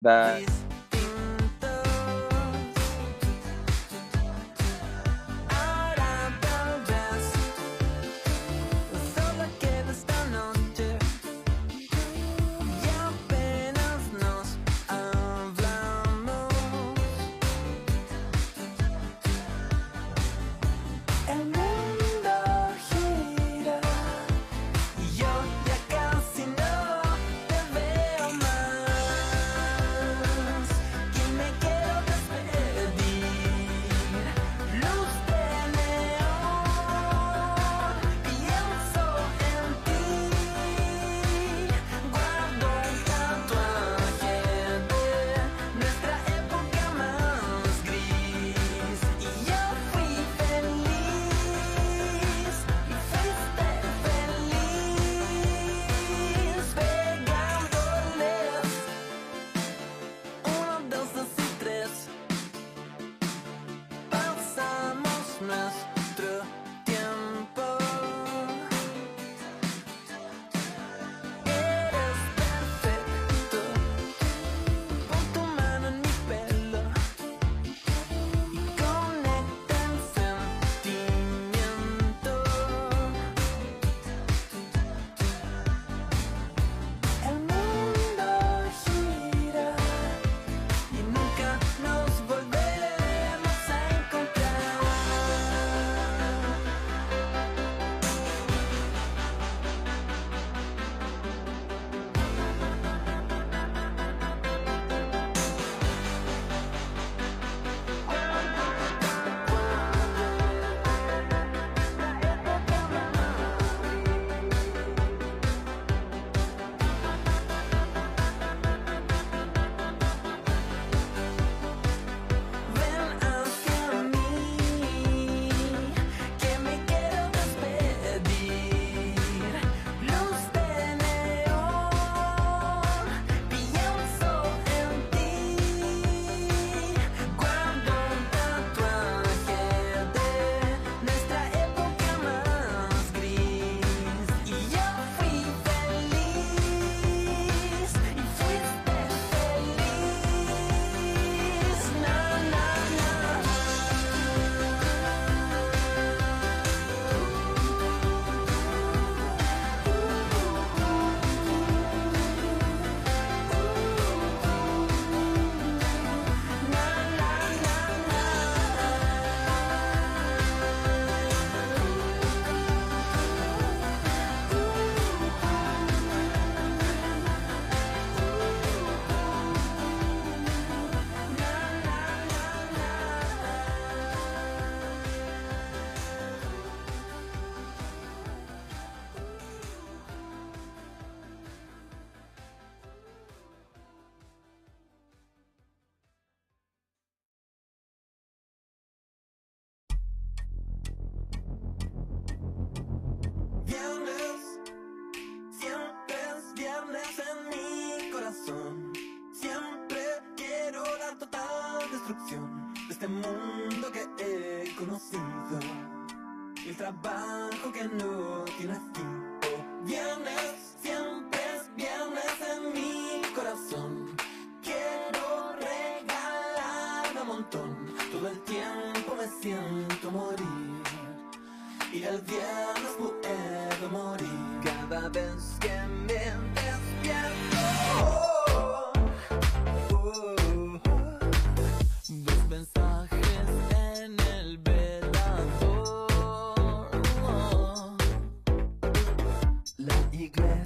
Da Ahora tal vez solo queda esta noche y apenas nos hablamos. El mundo gira y yo ya casi no te veo más. Que me quiero despedir. Luz de neón, pienso en ti. Guardo un tatuaje de nuestra época más gris. Y yo fui feliz, y fuiste feliz, pegándoles 1, 2, 3 y 3. Pasamos nuestro tiempo. Eres perfecto. Pon tu mano en mi pelo y conecta el sentimiento. El mundo gira y nunca nos volveremos a encontrar. Ven hacia mí, que me quiero despedir. Luz de neón, pienso en ti. Guardo un tatuaje de nuestra época más gris. Y yo fui feliz, y fuiste feliz. Na, na, na. Viernes, siempre es viernes en mi corazón. Siempre quiero la total destrucción de este mundo que he conocido y el trabajo que no tiene fin. Oh, viernes, siempre es viernes en mi corazón. Quiero regalarme un montón. Todo el tiempo me siento morir y el viernes puedo morir cada vez que me despierto. Dos mensajes en el velador. La iglesia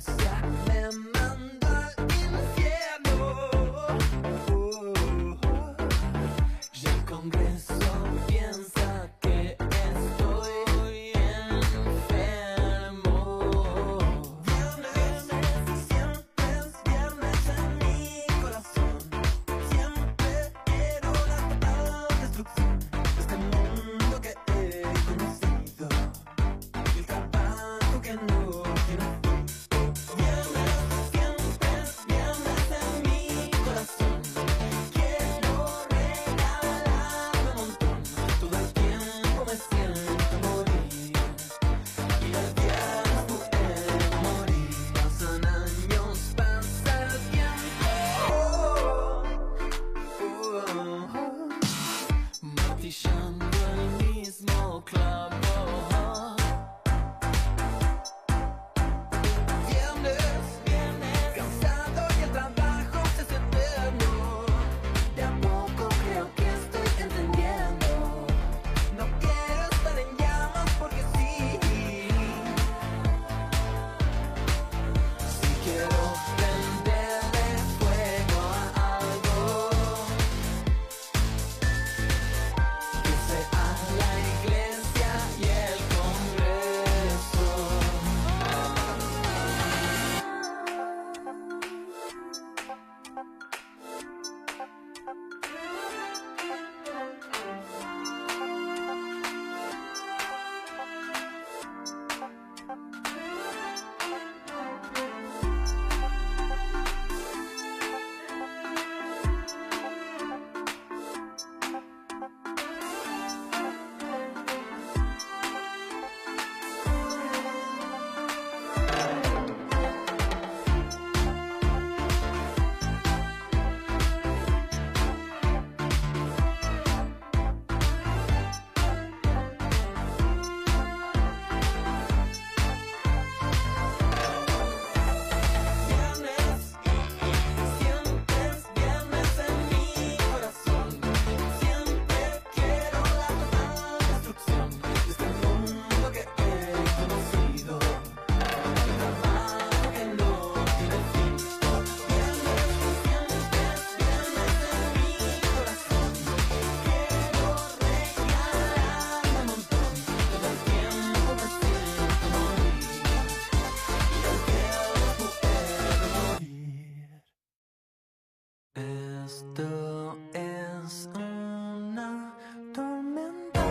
Esto es una tormenta.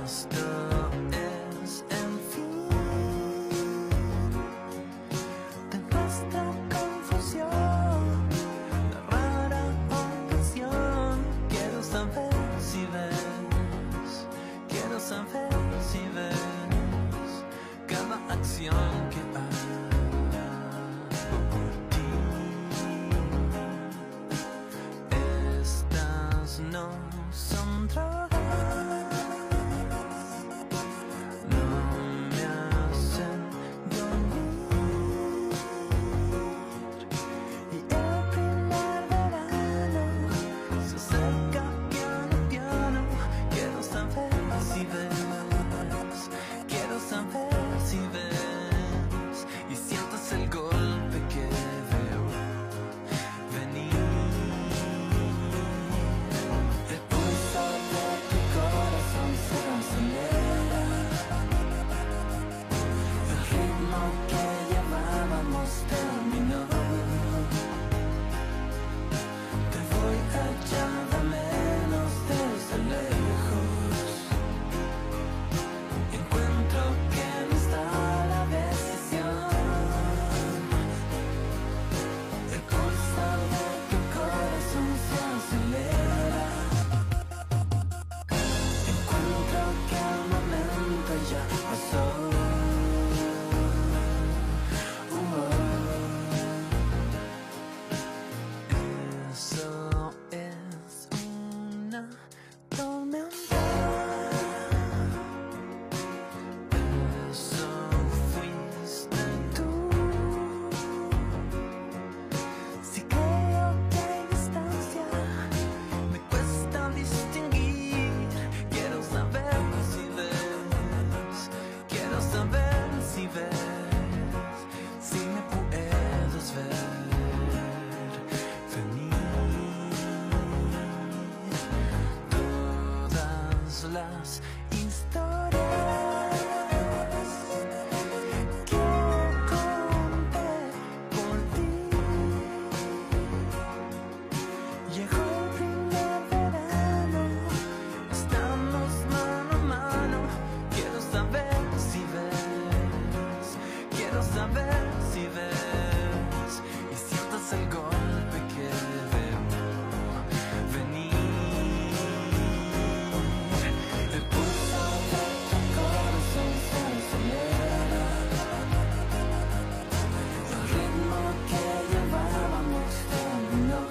Esto es el fin de nuestra confusión, la rara ocasión. Quiero saber si ves, quiero saber si ves cada acción que hago por ti. Estas no son drogas, no me hacen dormir. Y el primer verano se acerca piano, piano. Quiero saber si ves, quiero saber si ves y sientes el golpe que veo venir. El pulso de tu corazón se acelera. El ritmo que llevábamos terminó. Te voy a echar de menos desde lejos. Encuentro que no está la decisión. El pulso de tu corazón se acelera. Encuentro que el momento ya pasó. Eso es una tormenta. Eso fuiste tú. Si creo que hay distancia, me cuesta distinguir. Quiero saber si ves, quiero saber si ves, si me puedes ver venir. Todas las historias que conté por ti. Llegó el primer verano, estamos mano a mano. Quiero saber si ves, quiero saber si ves y sientas el golpe que veo venir. El pulso de tu corazón se acelera. El ritmo que llevábamos terminó.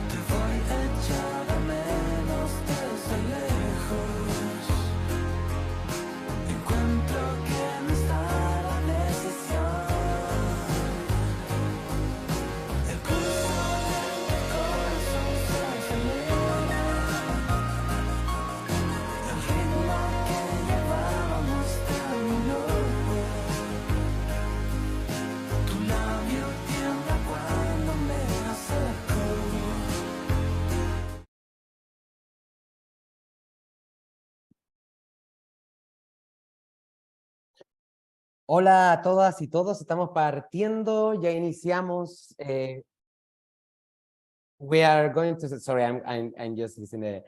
Te voy a echar de menos desde lejos. Encuentro que no está la decisión. El pulso de tu corazón se acelera. El ritmo que llevábamos terminó. Tu labio tiembla cuando me acerco. Hola a todas y todos, estamos partiendo, ya iniciamos. We are going to, sorry, I'm just listening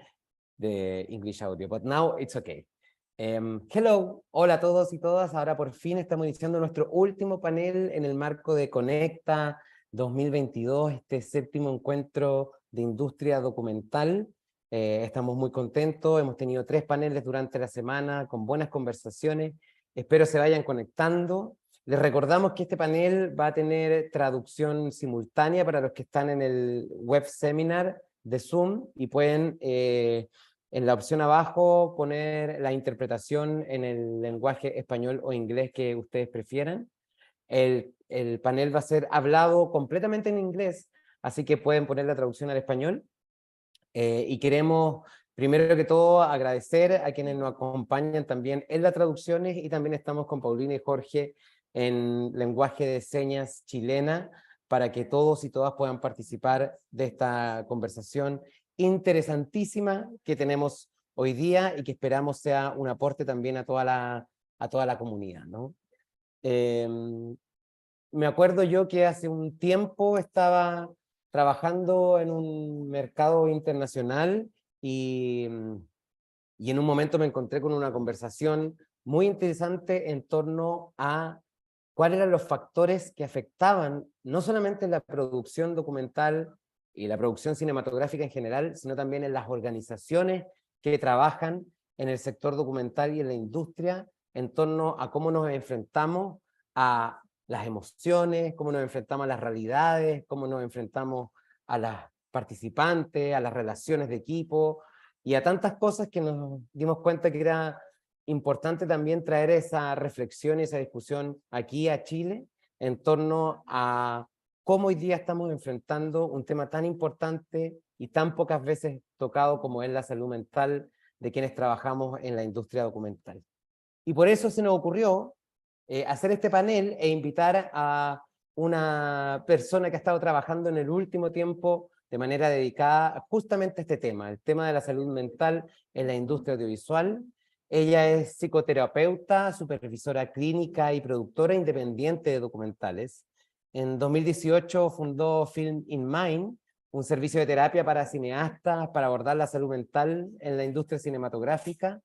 the English audio, but now it's okay. Hello, hola a todos y todas, ahora por fin estamos iniciando nuestro último panel en el marco de Conecta 2022, este séptimo encuentro de industria documental. Estamos muy contentos, hemos tenido 3 paneles durante la semana con buenas conversaciones. Espero se vayan conectando. Les recordamos que este panel va a tener traducción simultánea para los que están en el web seminar de Zoom y pueden en la opción abajo poner la interpretación en el lenguaje español o inglés que ustedes prefieran. El panel va a ser hablado completamente en inglés, así que pueden poner la traducción al español. Y queremos, primero que todo, agradecer a quienes nos acompañan también en las traducciones y también estamos con Paulina y Jorge en lenguaje de señas chilena para que todos y todas puedan participar de esta conversación interesantísima que tenemos hoy día y que esperamos sea un aporte también a toda la comunidad, ¿no? me acuerdo yo que hace un tiempo estaba trabajando en un mercado internacional y, y en un momento me encontré con una conversación muy interesante en torno a cuáles eran los factores que afectaban no solamente la producción documental y la producción cinematográfica en general, sino también en las organizaciones que trabajan en el sector documental y en la industria en torno a cómo nos enfrentamos a las emociones, cómo nos enfrentamos a las realidades, cómo nos enfrentamos a las participantes, a las relaciones de equipo y a tantas cosas que nos dimos cuenta que era importante también traer esa reflexión y esa discusión aquí a Chile en torno a cómo hoy día estamos enfrentando un tema tan importante y tan pocas veces tocado como es la salud mental de quienes trabajamos en la industria documental. Y por eso se nos ocurrió hacer este panel e invitar a una persona que ha estado trabajando en el último tiempo de manera dedicada justamente a este tema, el tema de la salud mental en la industria audiovisual. Ella es psicoterapeuta, supervisora clínica y productora independiente de documentales. En 2018 fundó Film in Mind, un servicio de terapia para cineastas para abordar la salud mental en la industria cinematográfica.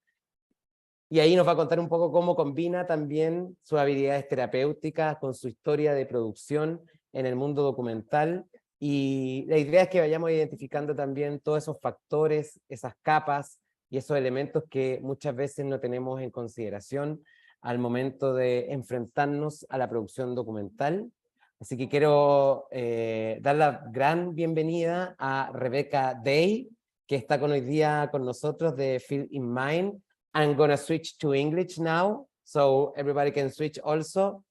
Y ahí nos va a contar un poco cómo combina también sus habilidades terapéuticas con su historia de producción en el mundo documental. Y la idea es que vayamos identificando también todos esos factores, esas capas y esos elementos que muchas veces no tenemos en consideración al momento de enfrentarnos a la producción documental. Así que quiero dar la gran bienvenida a Rebecca Day, que está hoy día con nosotros de Film in Mind. I'm gonna switch to English now, so everybody can switch also.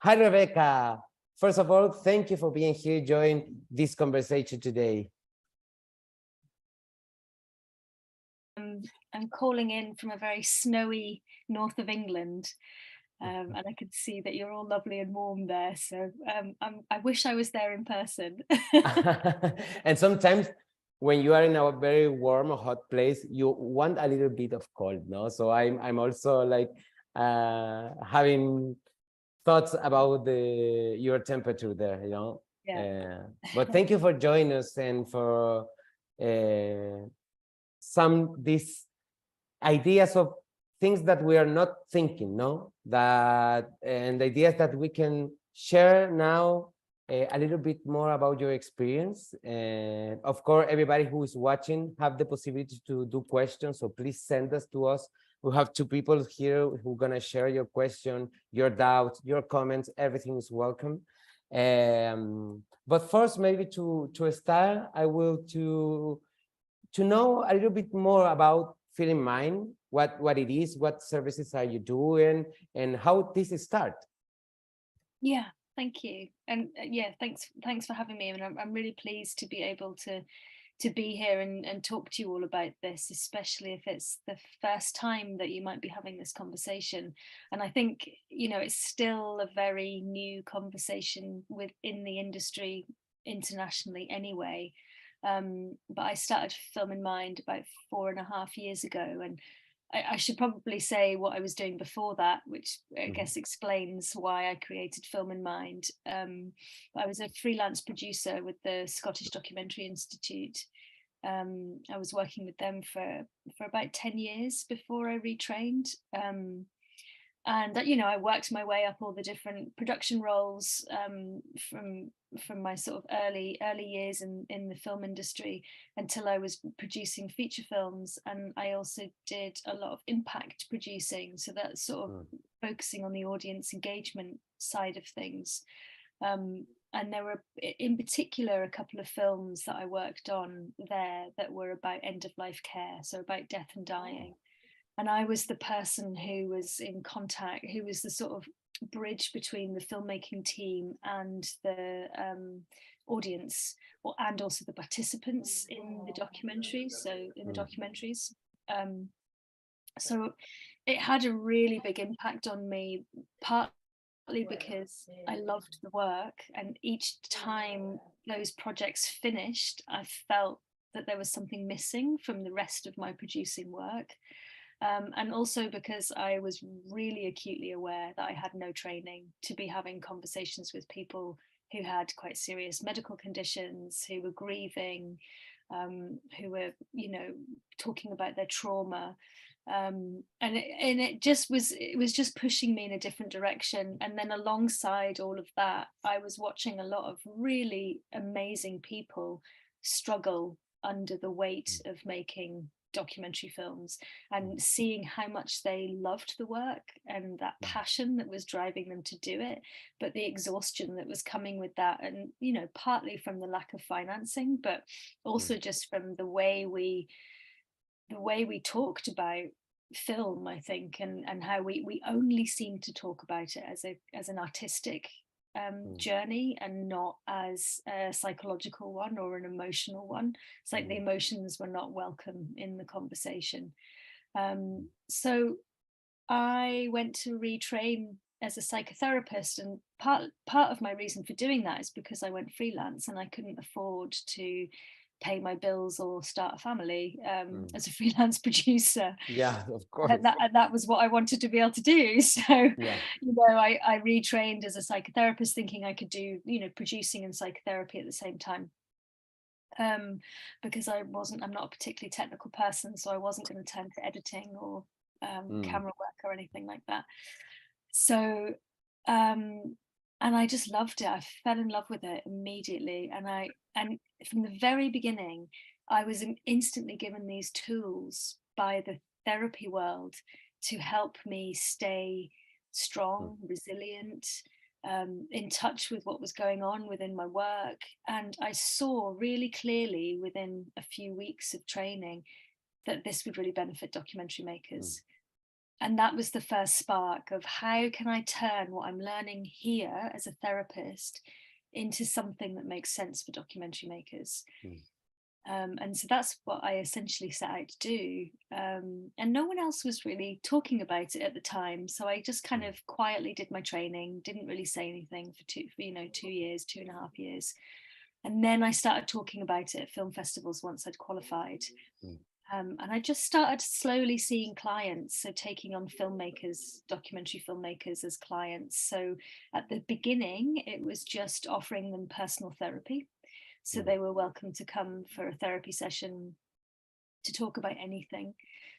Hi, Rebecca. First of all, thank you for being here, join this conversation today. I'm calling in from a very snowy north of England, and I can see that you're all lovely and warm there. So I wish I was there in person. And sometimes when you are in a very warm or hot place, you want a little bit of cold, no? So I'm also like having thoughts about your temperature there, you know? Yeah. But thank you for joining us and for these ideas of things that we are not thinking, no? And ideas that we can share now a little bit more about your experience. And of course, everybody who is watching have the possibility to do questions, so please send us to us. We have two people here who are gonna share your question, your doubts, your comments, everything is welcome. But first, maybe to start, I will to know a little bit more about Film in Mind, what it is, what services are you doing, and how this start. Yeah, thank you, and yeah, thanks for having me. And I'm really pleased to be able to be here and talk to you all about this, especially if it's the first time that you might be having this conversation. And I think, you know, it's still a very new conversation within the industry internationally anyway. But I started Film in Mind about 4.5 years ago, and I should probably say what I was doing before that, which I guess explains why I created Film in Mind. I was a freelance producer with the Scottish Documentary Institute. I was working with them for about 10 years before I retrained. And you know, I worked my way up all the different production roles from my sort of early years in the film industry until I was producing feature films. And I also did a lot of impact producing, so that's sort of focusing on the audience engagement side of things. And there were in particular a couple of films that I worked on there that were about end of life care, so about death and dying. And I was the person who was in contact, who was the sort of bridge between the filmmaking team and the audience, and also the participants in the documentaries. So in the documentaries, so it had a really big impact on me, partly because I loved the work, and each time those projects finished, I felt that there was something missing from the rest of my producing work. And also because I was really acutely aware that I had no training to be having conversations with people who had quite serious medical conditions, who were grieving, who were, you know, talking about their trauma. And it was just pushing me in a different direction. And then alongside all of that, I was watching a lot of really amazing people struggle under the weight of making documentary films, and seeing how much they loved the work and that passion that was driving them to do it, but the exhaustion that was coming with that. And, you know, partly from the lack of financing, but also just from the way we talked about film, I think, and how we only seem to talk about it as an artistic journey, and not as a psychological one or an emotional one. It's like the emotions were not welcome in the conversation. So I went to retrain as a psychotherapist, and part of my reason for doing that is because I went freelance and I couldn't afford to pay my bills or start a family as a freelance producer. Yeah, of course. And that was what I wanted to be able to do. So, Yeah. you know, I retrained as a psychotherapist, thinking I could do, you know, producing and psychotherapy at the same time. Because I'm not a particularly technical person, so I wasn't going to turn to editing or camera work or anything like that. So, and I just loved it. I fell in love with it immediately. And from the very beginning, I was instantly given these tools by the therapy world to help me stay strong, resilient, in touch with what was going on within my work. And I saw really clearly within a few weeks of training that this would really benefit documentary makers. And that was the first spark of how can I turn what I'm learning here as a therapist into something that makes sense for documentary makers. And so that's what I essentially set out to do. And no one else was really talking about it at the time. So I just kind of quietly did my training, didn't really say anything for 2 years, 2.5 years. And then I started talking about it at film festivals once I'd qualified. And I just started slowly seeing clients, so taking on filmmakers, documentary filmmakers as clients. So at the beginning, it was just offering them personal therapy. So they were welcome to come for a therapy session to talk about anything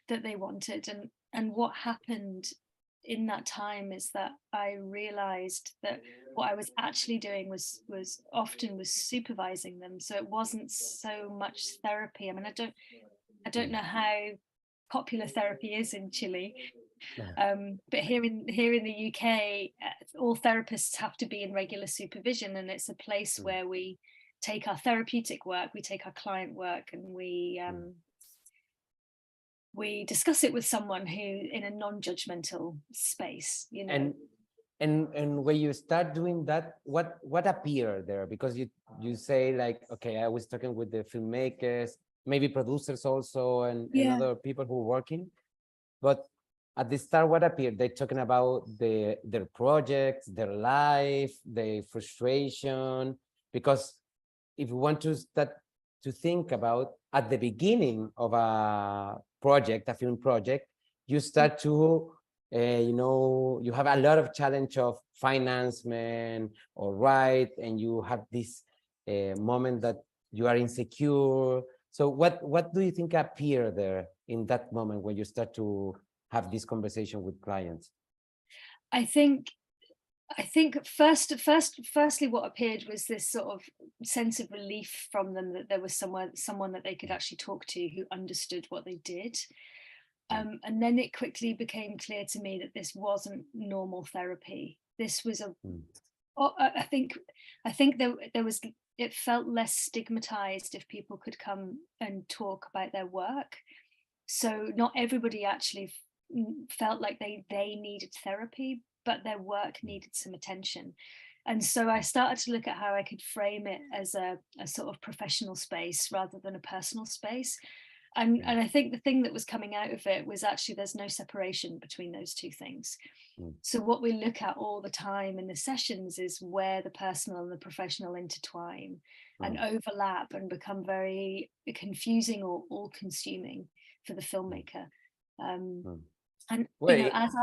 that they wanted. And what happened in that time is that I realized that what I was actually doing was often supervising them. So it wasn't so much therapy. I mean, I don't know how popular therapy is in Chile, but here in the UK, all therapists have to be in regular supervision, and it's a place where we take our therapeutic work, we take our client work, and we discuss it with someone who in a non-judgmental space, you know. And when you start doing that, what appeared there? Because you say like, okay, I was talking with the filmmakers, maybe producers also, and other people who are working, but at the start, what appeared? They're talking about their projects, their life, their frustration. Because if you want to start to think about at the beginning of a project, a film project, you start to, you have a lot of challenge of financement or right, and you have this moment that you are insecure. So what do you think appeared there in that moment when you start to have this conversation with clients? I think firstly what appeared was this sort of sense of relief from them, that there was someone that they could actually talk to who understood what they did. And then it quickly became clear to me that this wasn't normal therapy. This was I think there was, it felt less stigmatized if people could come and talk about their work. So not everybody actually felt like they needed therapy, but their work needed some attention. And so I started to look at how I could frame it as a sort of professional space rather than a personal space. And I think the thing that was coming out of it was actually there's no separation between those two things. So what we look at all the time in the sessions is where the personal and the professional intertwine and overlap and become very confusing or all-consuming for the filmmaker. Mm. And Well, as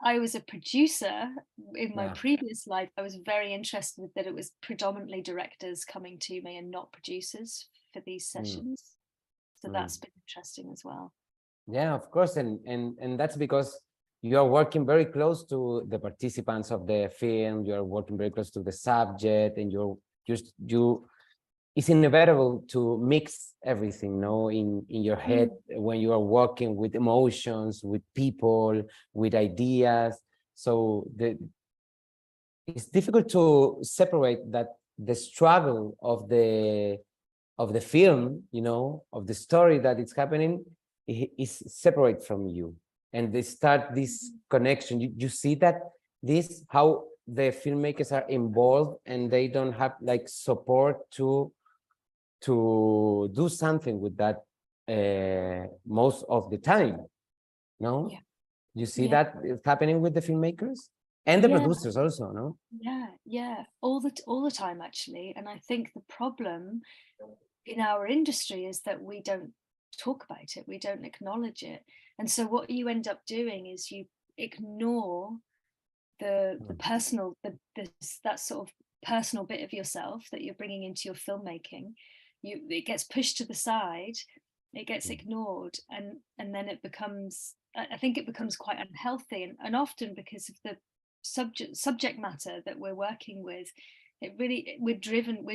I was a producer in my yeah. previous life, I was very interested that it was predominantly directors coming to me and not producers for these Mm, sessions. So mm. that's been interesting as well. Yeah, of course, and that's because you are working very close to the participants of the film. You are working very close to the subject, and you. It's inevitable to mix everything, no, in your head when you are working with emotions, with people, with ideas. So it's difficult to separate that the struggle of the film, you know, of the story that it's happening is separate from you. And they start this connection. You see that this, how the filmmakers are involved and they don't have like support to do something with that most of the time, no? Yeah. You see Yeah. that happening with the filmmakers and the Yeah. producers also, no? Yeah, all the time actually. And I think the problem in our industry is that we don't talk about it, we don't acknowledge it. And so what you end up doing is you ignore the personal, that sort of personal bit of yourself that you're bringing into your filmmaking. It gets pushed to the side, it gets ignored, and then it becomes, I think it becomes quite unhealthy, and often because of the subject matter that we're working with, it really, we're driven,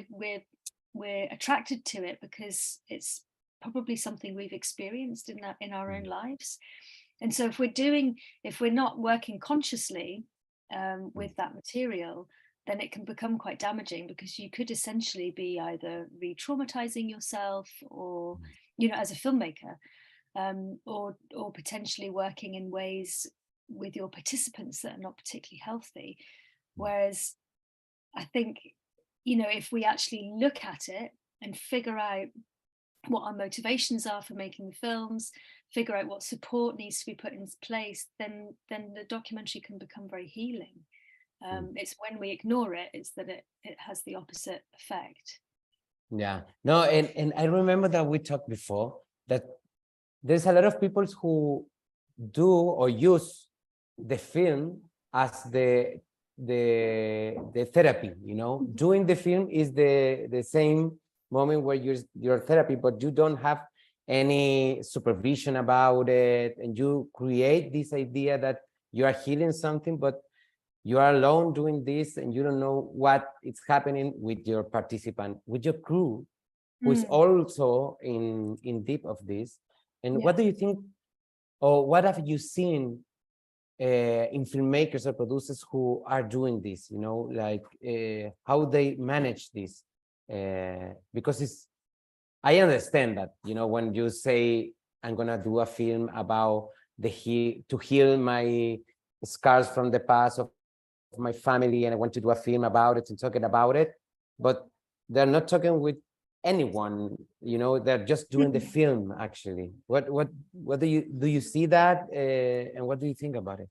we're attracted to it because it's probably something we've experienced in our own lives. And so if we're not working consciously with that material, then it can become quite damaging, because you could essentially be either re-traumatizing yourself, or, as a filmmaker, or potentially working in ways with your participants that are not particularly healthy. Whereas I think, if we actually look at it and figure out what our motivations are for making the films, figure out what support needs to be put in place, then the documentary can become very healing. It's when we ignore it, it's that it has the opposite effect. Yeah, no, and I remember that we talked before that there's a lot of people who do or use the film as the therapy, you know. Doing the film is the same moment where your therapy, but you don't have any supervision about it, and you create this idea that you are healing something, but you are alone doing this and you don't know what is happening with your participant, with your crew, who is also in deep of this. And what do you think, or what have you seen in filmmakers or producers who are doing this, you know, like how they manage this? Because I understand that, you know, when you say, I'm gonna do a film about to heal my scars from the past of my family, and I want to do a film about it and talking about it, but they're not talking with anyone, you know, they're just doing the film actually. What do you see that, and what do you think about it?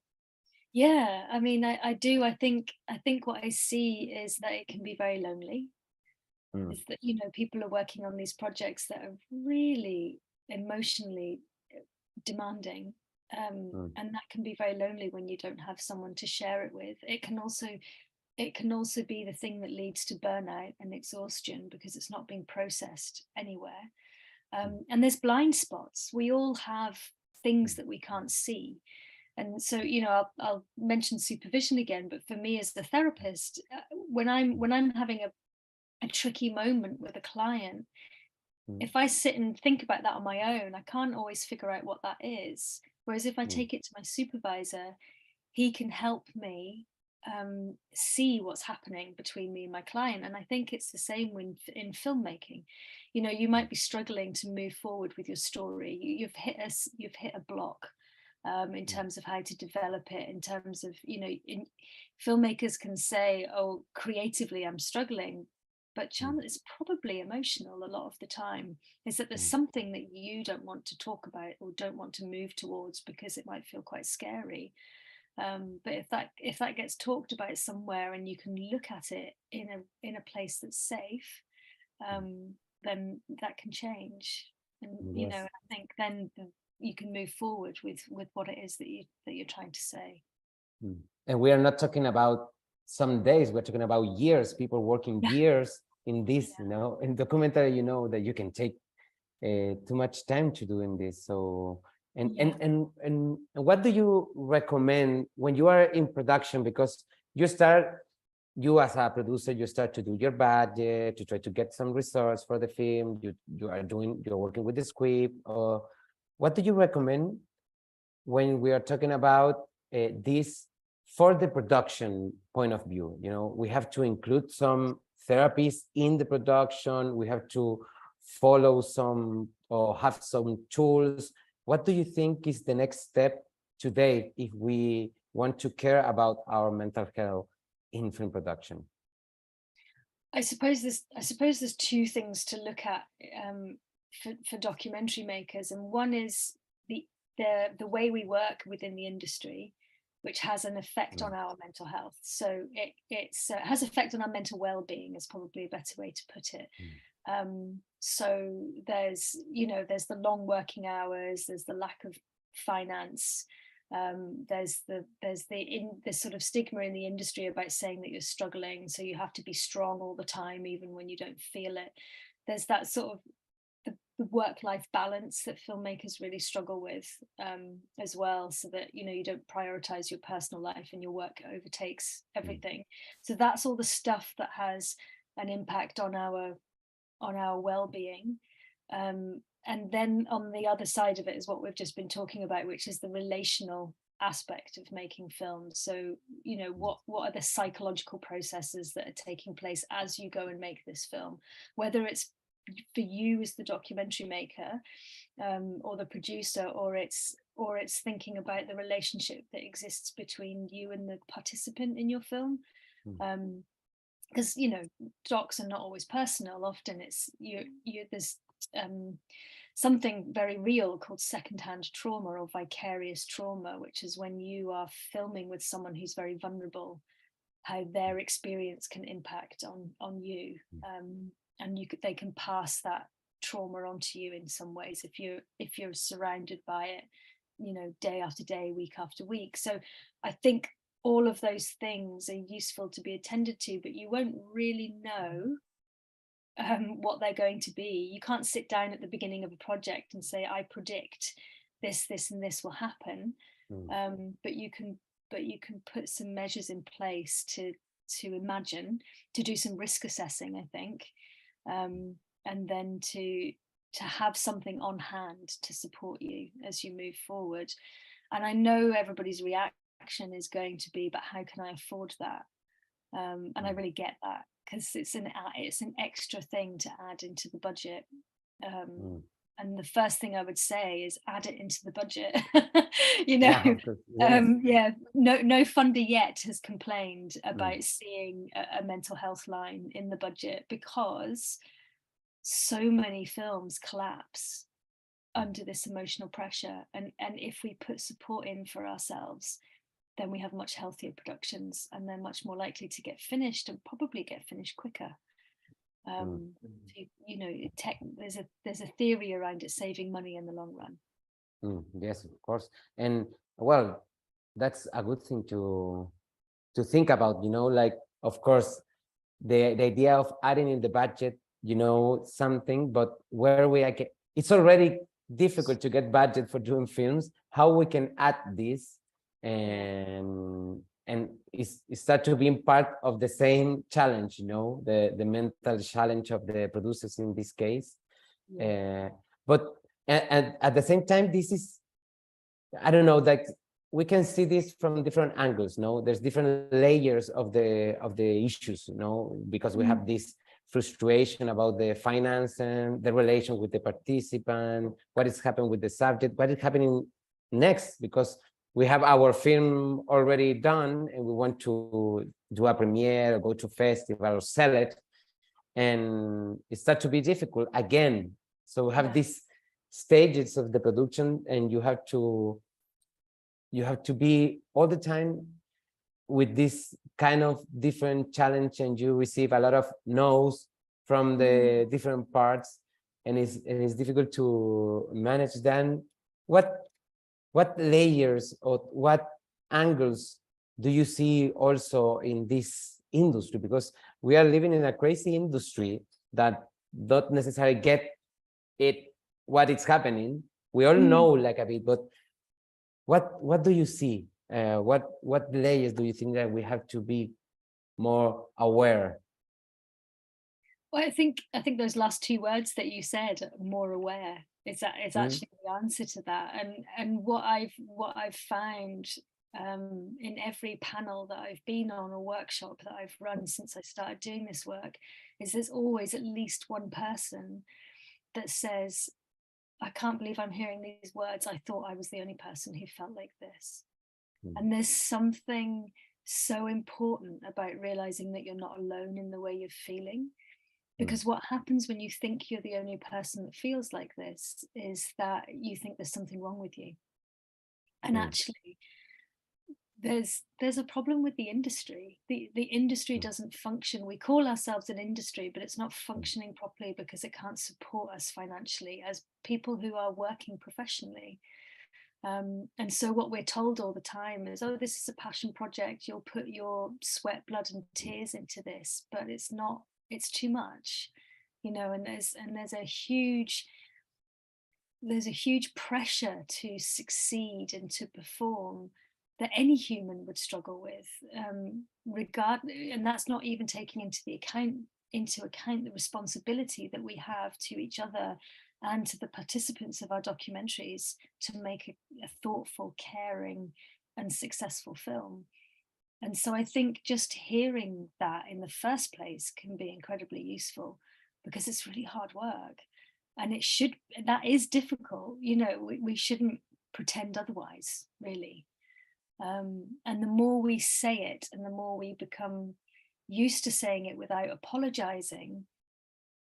Yeah, I mean, I do. I think what I see is that it can be very lonely. Is that, people are working on these projects that are really emotionally demanding, and that can be very lonely when you don't have someone to share it with. It can also be the thing that leads to burnout and exhaustion, because it's not being processed anywhere. And there's blind spots. We all have things that we can't see. And so, I'll mention supervision again, but for me as the therapist, when I'm having a tricky moment with a client, if I sit and think about that on my own, I can't always figure out what that is. Whereas if I take it to my supervisor, he can help me see what's happening between me and my client. And I think it's the same in filmmaking. You might be struggling to move forward with your story. You've hit a block in terms of how to develop it, in terms of, filmmakers can say, oh, creatively I'm struggling, but Chan, it's probably emotional a lot of the time. Is that there's something that you don't want to talk about or don't want to move towards because it might feel quite scary. But if that gets talked about somewhere and you can look at it in a place that's safe, then that can change. And Yes. I think then you can move forward with what it is that you're trying to say. And we are not talking about some days, we're talking about years, people working years in this, you know, in documentary, you know, that you can take too much time to do in this. So, and what do you recommend when you are in production? Because you as a producer, you start to do your budget, to try to get some resource for the film, you're working with the script. What do you recommend when we are talking about this for the production point of view? You know, we have to include some therapies in the production, we have to follow some or have some tools. What do you think is the next step today if we want to care about our mental health in film production? I suppose there's two things to look at for documentary makers, and one is the way we work within the industry, which has an effect on our mental health. So it has effect on our mental well-being is probably a better way to put it. So there's the long working hours, there's the lack of finance, there's the sort of stigma in the industry about saying that you're struggling, so you have to be strong all the time even when you don't feel it. There's that sort of the work-life balance that filmmakers really struggle with as well, so that you don't prioritize your personal life and your work overtakes everything. So that's all the stuff that has an impact on our well-being. And then on the other side of it is what we've just been talking about, which is the relational aspect of making films. So what are the psychological processes that are taking place as you go and make this film, whether it's for you as the documentary maker or the producer, or it's thinking about the relationship that exists between you and the participant in your film. Because docs are not always personal. Often it's there's something very real called secondhand trauma or vicarious trauma, which is when you are filming with someone who's very vulnerable, how their experience can impact on you, and they can pass that trauma onto you in some ways if you're surrounded by it, day after day, week after week. So I think all of those things are useful to be attended to, but you won't really know what they're going to be. You can't sit down at the beginning of a project and say, I predict this, and this will happen. But you can put some measures in place to imagine, to do some risk assessing, I think, and then to have something on hand to support you as you move forward. And I know everybody's reaction is going to be, but how can I afford that? And I really get that, because it's an extra thing to add into the budget. And the first thing I would say is add it into the budget. No funder yet has complained about seeing a mental health line in the budget, because so many films collapse under this emotional pressure. And if we put support in for ourselves, then we have much healthier productions, and they're much more likely to get finished, and probably get finished quicker. There's a theory around it saving money in the long run. Yes, of course. And well, that's a good thing to think about, like, of course, the idea of adding in the budget, something, but where it's already difficult to get budget for doing films, how we can add this and it's start to being part of the same challenge, the mental challenge of the producers in this case. But at the same time, this is, I don't know, like, we can see this from different angles. There's different layers of the issues, because we have this frustration about the finance and the relation with the participant, what is happening with the subject, what is happening next, because we have our film already done and we want to do a premiere or go to festival or sell it, and it starts to be difficult again. So we have these stages of the production, and you have to be all the time with this kind of different challenge, and you receive a lot of no's from the different parts, and it's difficult to manage them what layers or what angles do you see also in this industry? Because we are living in a crazy industry that don't necessarily get it, what is happening. We all know like a bit, but what do you see? What layers do you think that we have to be more aware? Well, I think those last two words that you said, more aware, is actually the answer to that. And what I've found in every panel that I've been on or workshop that I've run since I started doing this work is there's always at least one person that says, I can't believe I'm hearing these words. I thought I was the only person who felt like this. And there's something so important about realizing that you're not alone in the way you're feeling. Because what happens when you think you're the only person that feels like this is that you think there's something wrong with you. And actually, there's a problem with the industry. The industry doesn't function. We call ourselves an industry, but it's not functioning properly because it can't support us financially as people who are working professionally. And so what we're told all the time is, oh, this is a passion project. You'll put your sweat, blood and tears into this, but it's not. It's too much, you know, and there's a huge pressure to succeed and to perform that any human would struggle with, and that's not even taking into account the responsibility that we have to each other and to the participants of our documentaries to make a thoughtful, caring and successful film. And so I think just hearing that in the first place can be incredibly useful because it's really hard work. And that is difficult, you know, we shouldn't pretend otherwise, really. And the more we say it and the more we become used to saying it without apologizing,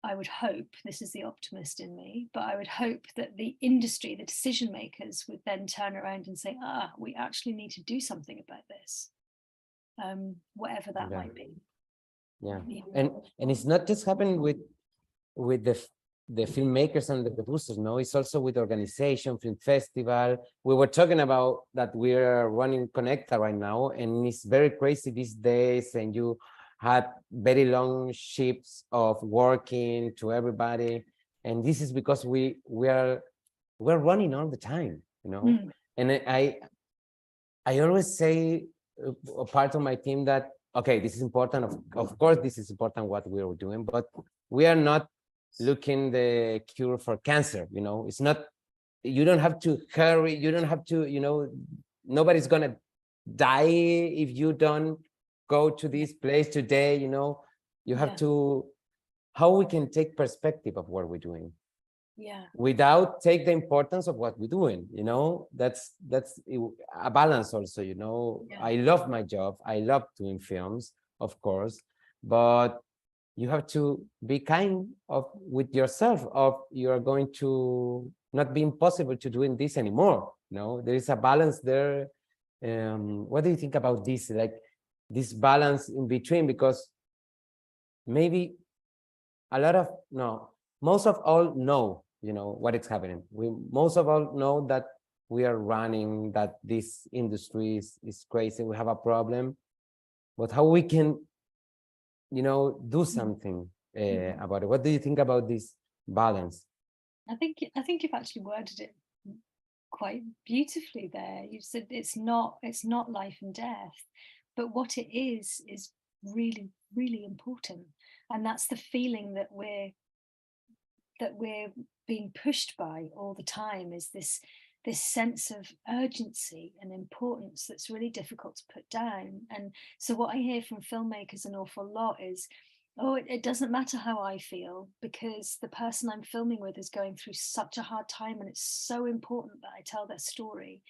I would hope, this is the optimist in me, but I would hope that the industry, the decision makers would then turn around and say, we actually need to do something about this. Whatever that might be. Yeah, and it's not just happening with the filmmakers and the producers. No, it's also with organization, film festival. We were talking about that we are running Conecta right now, and it's very crazy these days. And you had very long shifts of working to everybody, and this is because we're running all the time, you know. And I always say, a part of my team, that okay, this is important, of course this is important what we are doing, but we are not looking the cure for cancer, you know. It's not, you don't have to hurry, you don't have to, you know, nobody's gonna die if you don't go to this place today, you know. You have to, how we can take perspective of what we're doing, without take the importance of what we're doing, you know. That's a balance also, you know. I love my job, I love doing films, of course, but you have to be kind with yourself, of you are going to not be impossible to doing this anymore, you know. There is a balance there. What do you think about this, like this balance in between? Because maybe most of all know, you know, what is happening. We most of all know that we are running, that this industry is crazy, we have a problem, but how we can, you know, do something about it. What do you think about this balance? I think you've actually worded it quite beautifully there. You've said it's not life and death, but what it is really, really important. And that's the feeling that we're being pushed by all the time, is this sense of urgency and importance that's really difficult to put down. And so what I hear from filmmakers an awful lot is, oh, it doesn't matter how I feel, because the person I'm filming with is going through such a hard time, and it's so important that I tell their story.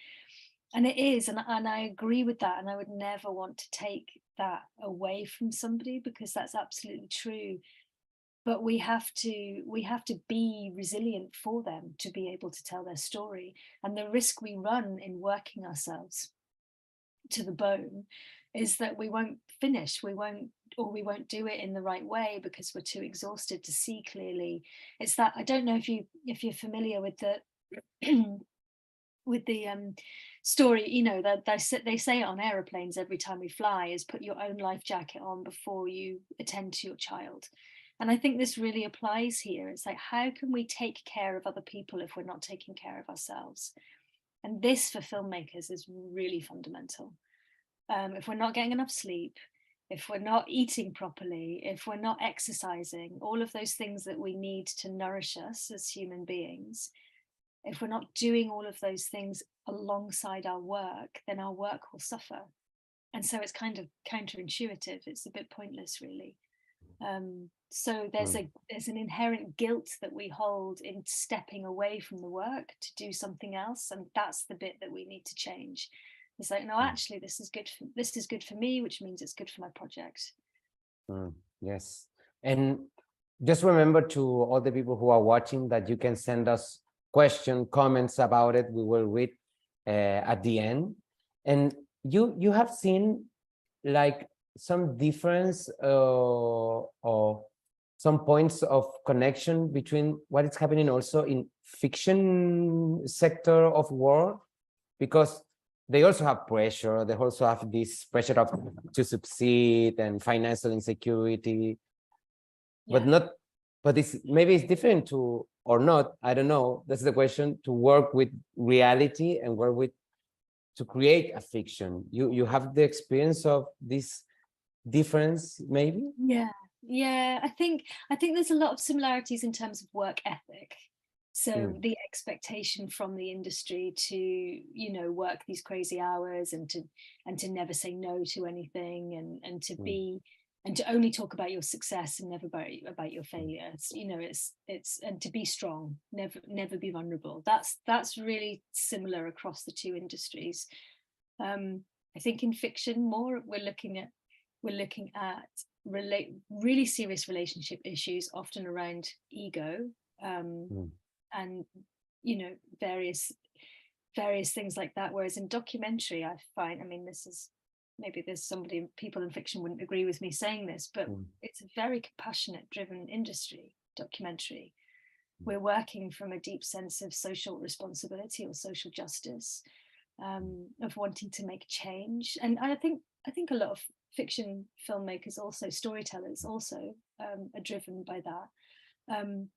And it is, and I agree with that, and I would never want to take that away from somebody, because that's absolutely true. But we have to be resilient for them to be able to tell their story. And the risk we run in working ourselves to the bone is that we won't finish, we won't do it in the right way because we're too exhausted to see clearly. It's that, I don't know if you're familiar with the with the story, you know, that they say it on aeroplanes every time we fly, is put your own life jacket on before you attend to your child. And I think this really applies here. It's like, how can we take care of other people if we're not taking care of ourselves? And this for filmmakers is really fundamental. If we're not getting enough sleep, if we're not eating properly, if we're not exercising, all of those things that we need to nourish us as human beings, if we're not doing all of those things alongside our work, then our work will suffer. And so it's kind of counterintuitive. It's a bit pointless, really. So there's an inherent guilt that we hold in stepping away from the work to do something else, and that's the bit that we need to change. It's like, no, actually, this is good for me, which means it's good for my project. Yes, and just remember to all the people who are watching that you can send us questions, comments about it. We will read at the end. And you have seen like some difference or some points of connection between what is happening also in fiction sector of work, because they also have pressure. They also have this pressure of to succeed and financial insecurity, but not. But maybe it's different to, or not. I don't know. That's the question. To work with reality and work with to create a fiction. You have the experience of this difference, maybe. Yeah. I think there's a lot of similarities in terms of work ethic. So the expectation from the industry to, you know, work these crazy hours and to never say no to anything, and to be, and to only talk about your success and never about your failures. You know, it's and to be strong, never be vulnerable. That's really similar across the two industries. I think in fiction more we're looking at really serious relationship issues, often around ego. And you know, various things like that, whereas in documentary I find, I mean, this is, maybe there's people in fiction wouldn't agree with me saying this, but it's a very compassionate driven industry, documentary. We're working from a deep sense of social responsibility or social justice, of wanting to make change. And I think a lot of fiction filmmakers, also storytellers, also are driven by that.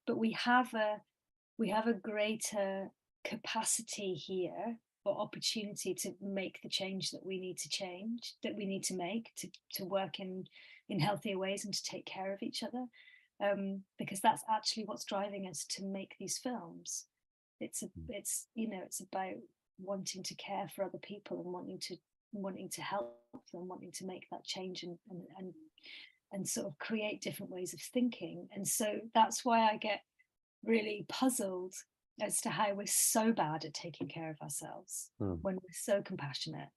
But we have a greater capacity here, or opportunity, to make the change that we need to make to work in healthier ways and to take care of each other, because that's actually what's driving us to make these films. It's you know, it's about wanting to care for other people and wanting to help them, wanting to make that change and sort of create different ways of thinking. And so that's why I get really puzzled as to how we're so bad at taking care of ourselves when we're so compassionate.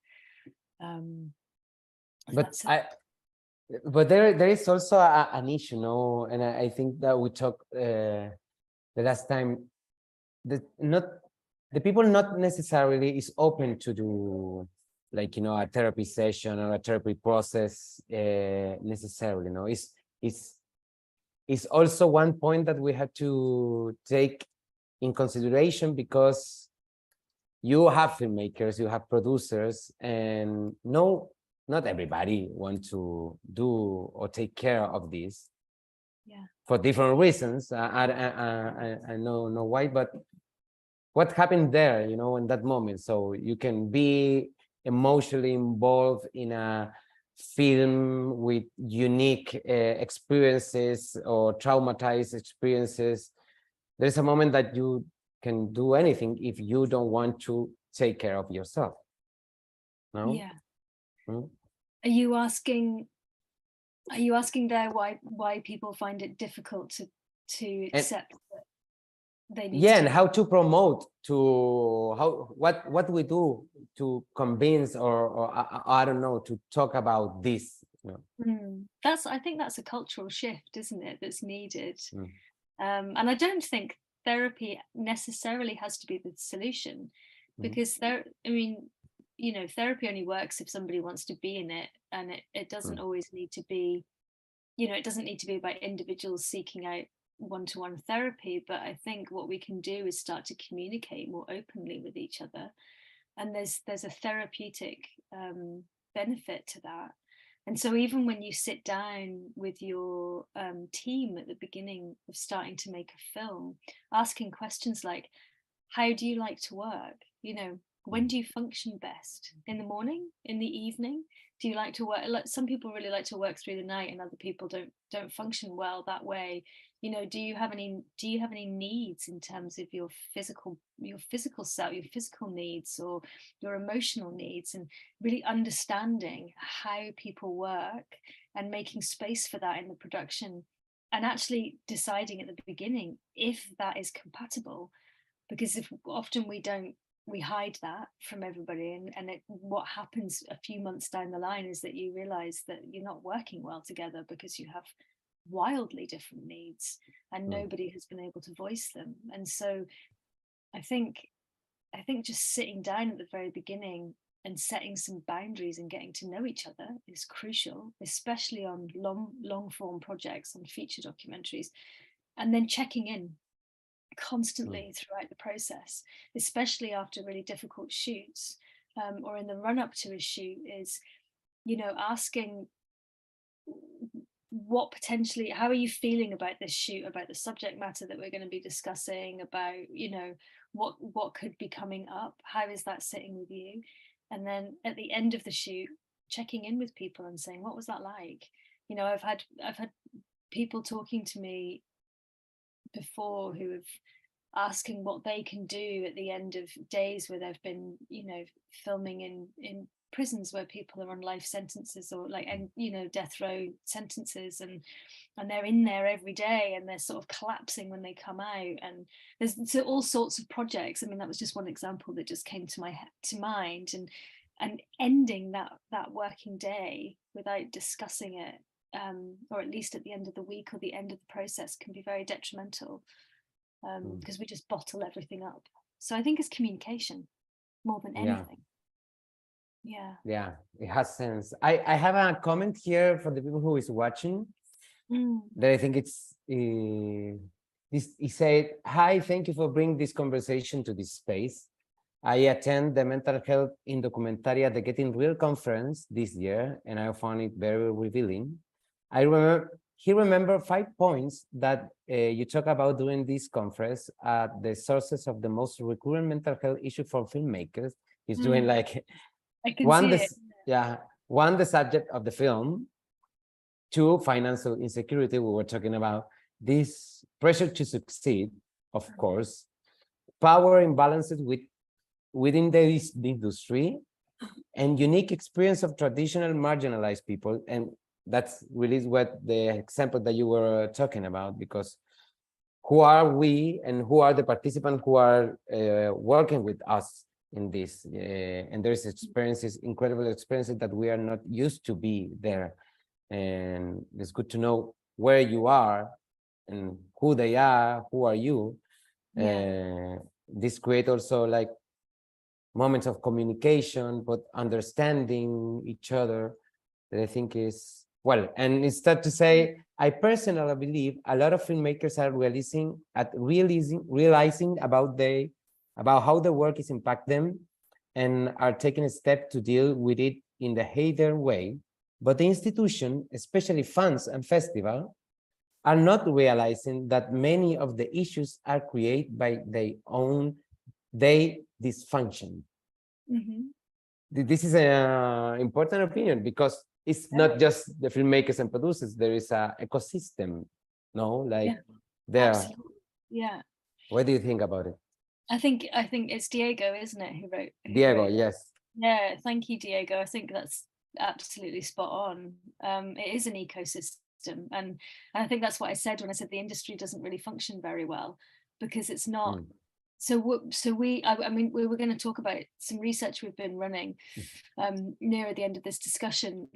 But there is also an issue, no? And I think that we talked the last time, that the people not necessarily is open to do, like, you know, a therapy session or a therapy process necessarily, no? It's also one point that we have to take in consideration, because you have filmmakers, you have producers, and no, not everybody want to do or take care of this. For different reasons. I know why, but what happened there, you know, in that moment? So you can be emotionally involved in a film with unique experiences or traumatized experiences. There's a moment that you can do anything if you don't want to take care of yourself. No? Yeah. Are you asking there why people find it difficult to accept that they need and how to promote, what we do to convince or I don't know, to talk about this, you know? I think that's a cultural shift, isn't it, that's needed. And I don't think therapy necessarily has to be the solution, because I mean, you know, therapy only works if somebody wants to be in it, and it doesn't always need to be, you know, it doesn't need to be about individuals seeking out one-to-one therapy, but I think what we can do is start to communicate more openly with each other, and there's a therapeutic benefit to that. And so even when you sit down with your team at the beginning of starting to make a film, asking questions like, how do you like to work? You know, when do you function best? In the morning? In the evening? Do you like to work? Like, some people really like to work through the night, and other people don't function well that way. You know, do you have any needs in terms of your physical self, your physical needs, or your emotional needs, and really understanding how people work and making space for that in the production, and actually deciding at the beginning if that is compatible. Because if often we hide that from everybody, and what happens a few months down the line is that you realize that you're not working well together because you have wildly different needs, and nobody has been able to voice them. And so I think just sitting down at the very beginning and setting some boundaries and getting to know each other is crucial, especially on long form projects, on feature documentaries, and then checking in constantly throughout the process, especially after really difficult shoots, or in the run up to a shoot, is, you know, asking how are you feeling about this shoot, about the subject matter that we're going to be discussing, about, you know, what could be coming up, how is that sitting with you? And then at the end of the shoot, checking in with people and saying, what was that like? You know, I've had people talking to me before who have asking what they can do at the end of days where they've been, you know, filming in prisons where people are on life sentences, or like, and you know, death row sentences, and they're in there every day, and they're sort of collapsing when they come out. And there's all sorts of projects. I mean, that was just one example that just came to mind, and ending that working day without discussing it, or at least at the end of the week or the end of the process, can be very detrimental, because we just bottle everything up. So I think it's communication more than anything. Yeah, it has sense. I have a comment here for the people who is watching that I think it's he said, hi, thank you for bringing this conversation to this space. I attend the Mental Health in Documentaria, the Getting Real conference this year, and I found it very revealing. He remembered 5 points that you talk about during this conference, the sources of the most recurrent mental health issue for filmmakers. He's doing like I can see it. Yeah, one, the subject of the film. 2, financial insecurity. We were talking about this pressure to succeed, of course, power imbalances within the industry, and unique experience of traditional marginalized people. And that's really what the example that you were talking about, because who are we and who are the participants who are working with us in this? And there's experiences, incredible experiences that we are not used to be there. And it's good to know where you are and who they are, who are you. This creates also like moments of communication, but understanding each other, that I think is, well, and instead to say, I personally believe a lot of filmmakers are realizing about how the work is impacting them, and are taking a step to deal with it in the healthier way. But the institution, especially funds and festivals, are not realizing that many of the issues are created by their own dysfunction. This is an important opinion, because it's not just the filmmakers and producers. There is an ecosystem, no? Like there. Absolutely. Yeah. What do you think about it? I think it's Diego, isn't it, who wrote? Diego, yes. Yeah, thank you, Diego. I think that's absolutely spot on. It is an ecosystem, and I think that's what I said when I said the industry doesn't really function very well, because it's not. So I mean, we were going to talk about some research we've been running near the end of this discussion,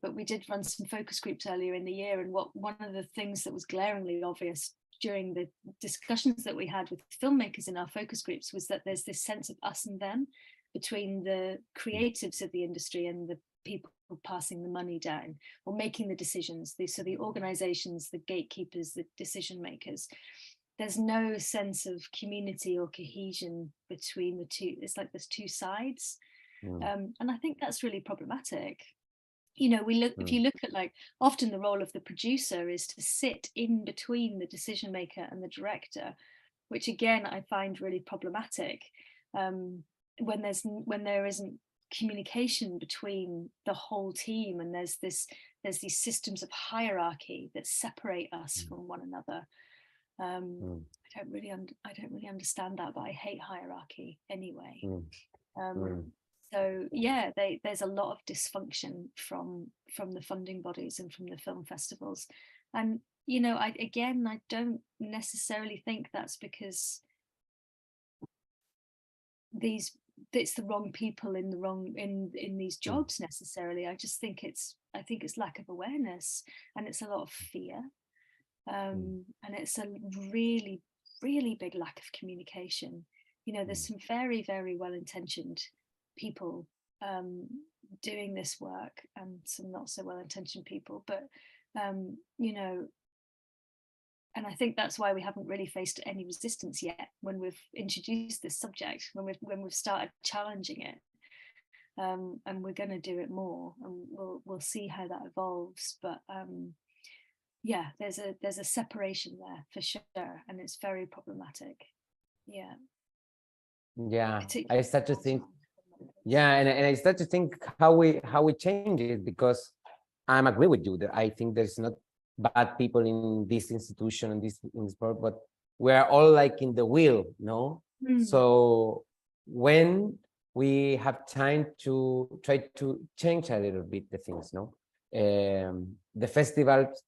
but we did run some focus groups earlier in the year, and one of the things that was glaringly obvious during the discussions that we had with filmmakers in our focus groups was that there's this sense of us and them between the creatives of the industry and people passing the money down or making the decisions. So the organizations, the gatekeepers, the decision makers, there's no sense of community or cohesion between the two. It's like there's two sides. And I think that's really problematic. You know, if you look at, like, often the role of the producer is to sit in between the decision maker and the director, which again I find really problematic. When there isn't communication between the whole team, and there's these systems of hierarchy that separate us from one another. I don't really understand that, but I hate hierarchy anyway. So yeah, there's a lot of dysfunction from the funding bodies and from the film festivals, and you know, I don't necessarily think that's because it's the wrong people in these jobs necessarily. I just think it's lack of awareness, and it's a lot of fear, and it's a really, really big lack of communication. You know, there's some very, very well-intentioned people doing this work, and some not so well-intentioned people, but you know, and I think that's why we haven't really faced any resistance yet when we've introduced this subject, when we've started challenging it, and we're going to do it more, and we'll see how that evolves. But yeah, there's a separation there for sure, and it's very problematic. Yeah. I start to think. Yeah, and I start to think how we change it, because I'm agree with you that I think there's not bad people in this institution and in sport, but we're all like in the wheel, no? So when we have time to try to change a little bit the things, no? The festivals,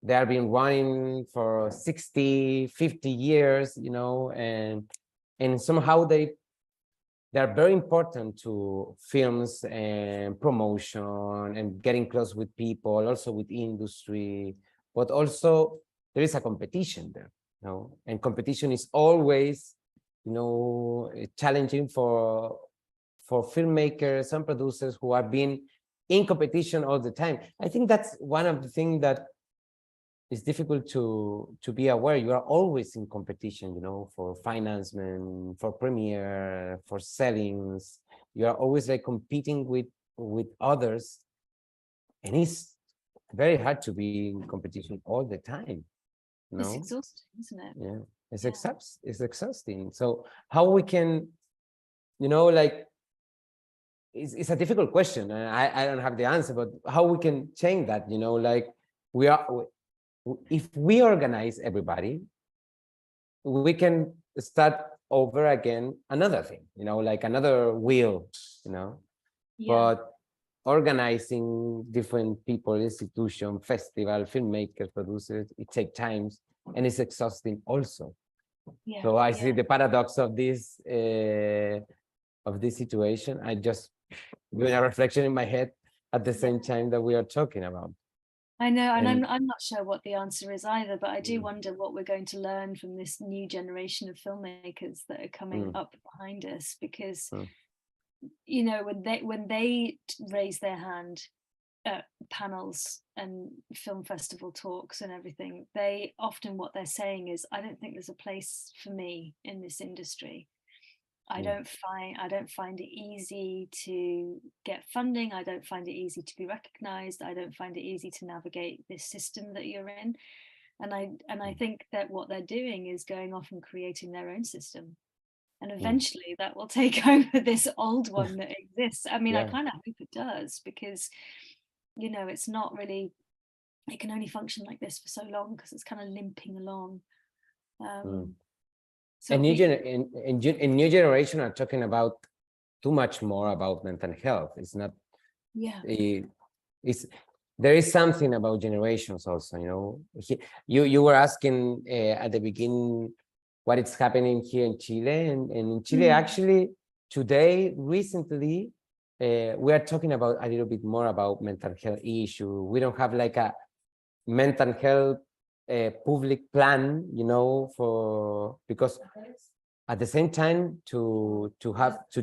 they have been running for 60, 50 years, you know, and somehow they are very important to films and promotion and getting close with people, also with industry, but also there is a competition there, you know, and competition is always, you know, challenging for filmmakers and producers who have been in competition all the time. I think that's one of the things that is difficult to be aware. You are always in competition, you know, for financement, for premiere, for sellings. You are always like competing with others, and it's very hard to be in competition all the time. You know? It's exhausting, isn't it? Yeah, it's exhausting. So how we can, you know, like, it's a difficult question, and I don't have the answer, but how we can change that, you know, like if we organize everybody, we can start over again another thing, you know, like another wheel, you know. But organizing different people, institution, festival, filmmakers, producers, it takes time, and it's exhausting also. So I see the paradox of this situation. I just doing a reflection in my head at the same time that we are talking about. I know, and I'm not sure what the answer is either, but I do wonder what we're going to learn from this new generation of filmmakers that are coming up behind us, because you know, when they raise their hand at panels and film festival talks and everything, they often, what they're saying is, I don't think there's a place for me in this industry. I don't find it easy to get funding. I don't find it easy to be recognized. I don't find it easy to navigate this system that you're in. And I think that what they're doing is going off and creating their own system. And eventually that will take over this old one that exists. I mean, I kind of hope it does, because, you know, it's not really, it can only function like this for so long because it's kind of limping along. So and new generation are talking about too much more about mental health. It's not. There is something about generations also. You know, you were asking at the beginning what is happening here in Chile, and in Chile actually today recently we are talking about a little bit more about mental health issue. We don't have like a mental health public plan, you know, because at the same time to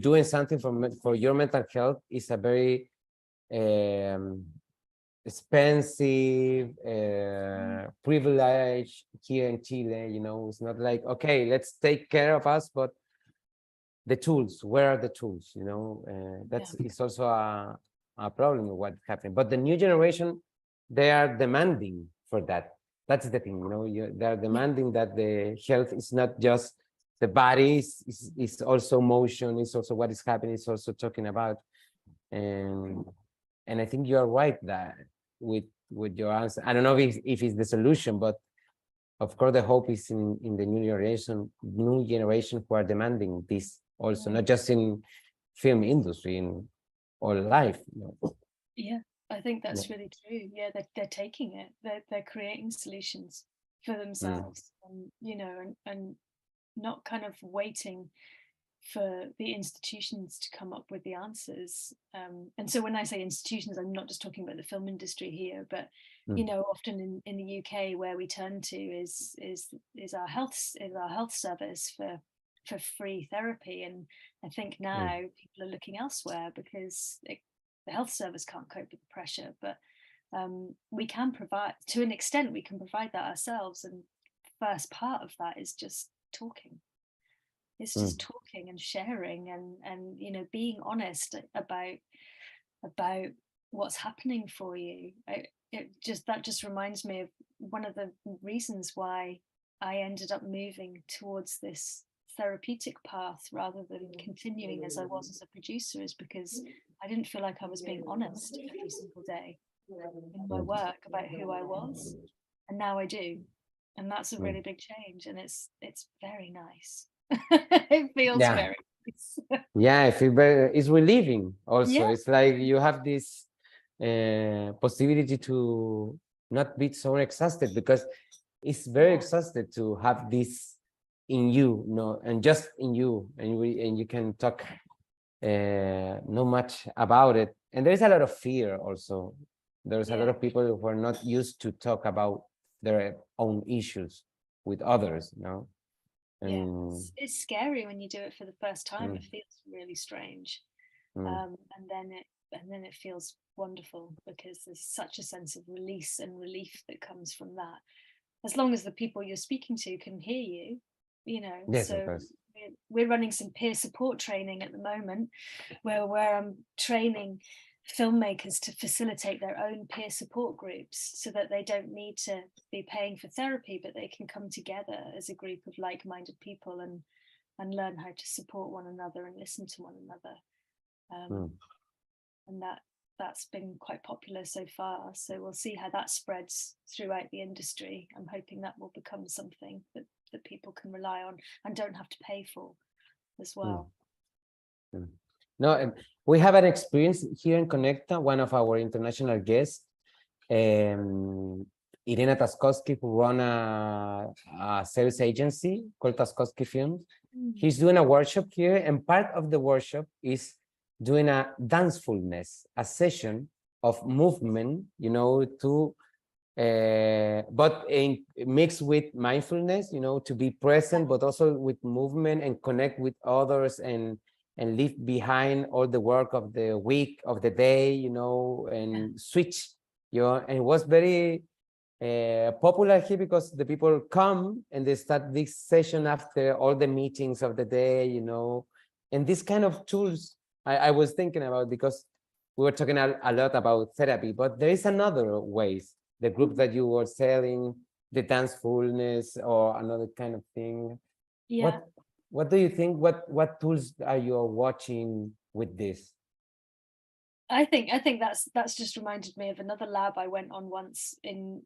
doing something for your mental health is a very expensive, privilege here in Chile. You know, it's not like, okay, let's take care of us, but the tools, where are the tools? You know, that's it's also a problem with what's happening. But the new generation, they are demanding for that. That's the thing, you know, they're demanding that the health is not just the body, is also motion, it's also what is happening, it's also talking about. And I think you're right that with your answer. I don't know if it's the solution, but of course the hope is in the new generation who are demanding this also, not just in film industry, in all life. You know? Yeah, I think that's really true. Yeah, they're taking it. They're creating solutions for themselves, and you know, and not kind of waiting for the institutions to come up with the answers. And so when I say institutions, I'm not just talking about the film industry here, but you know, often in the UK, where we turn to is our health service for free therapy. And I think now people are looking elsewhere because the health service can't cope with the pressure, but we can provide, to an extent, we can provide that ourselves. And first part of that is just talking. It's just talking and sharing and you know, being honest about what's happening for you. That just reminds me of one of the reasons why I ended up moving towards this therapeutic path rather than continuing as I was as a producer, is because I didn't feel like I was being honest every single day in my work about who I was, and now I do, and that's a really big change, and it's very nice. It feels very nice. Yeah, I feel very, it's relieving also. Yeah. It's like you have this possibility to not be so exhausted, because it's very exhausted to have this in you, no, and just in you, and you can talk not much about it. And there's a lot of fear also. There's a lot of people who are not used to talk about their own issues with others, you know. Yeah, it's scary when you do it for the first time. It feels really strange, and then it feels wonderful because there's such a sense of release and relief that comes from that. As long as the people you're speaking to can hear you, you know. Yes, so of course. we're running some peer support training at the moment, where I'm training filmmakers to facilitate their own peer support groups, so that they don't need to be paying for therapy, but they can come together as a group of like-minded people and learn how to support one another and listen to one another. And that's been quite popular so far, so we'll see how that spreads throughout the industry. I'm hoping that will become something that people can rely on and don't have to pay for as well. No, we have an experience here in Connecta. One of our international guests, Irena Taskowski, who run a sales agency called Taskowski Films. He's doing a workshop here, and part of the workshop is doing a dancefulness, a session of movement, you know, to but mixed with mindfulness, you know, to be present, but also with movement and connect with others and leave behind all the work of the week, of the day, you know, and switch, you know. And it was very popular here because the people come and they start this session after all the meetings of the day, you know. And this kind of tools I was thinking about, because we were talking a lot about therapy, but there is another ways. The group that you were selling, the dancefulness or another kind of thing. Yeah. What do you think? What tools are you watching with this? I think that's just reminded me of another lab I went on once in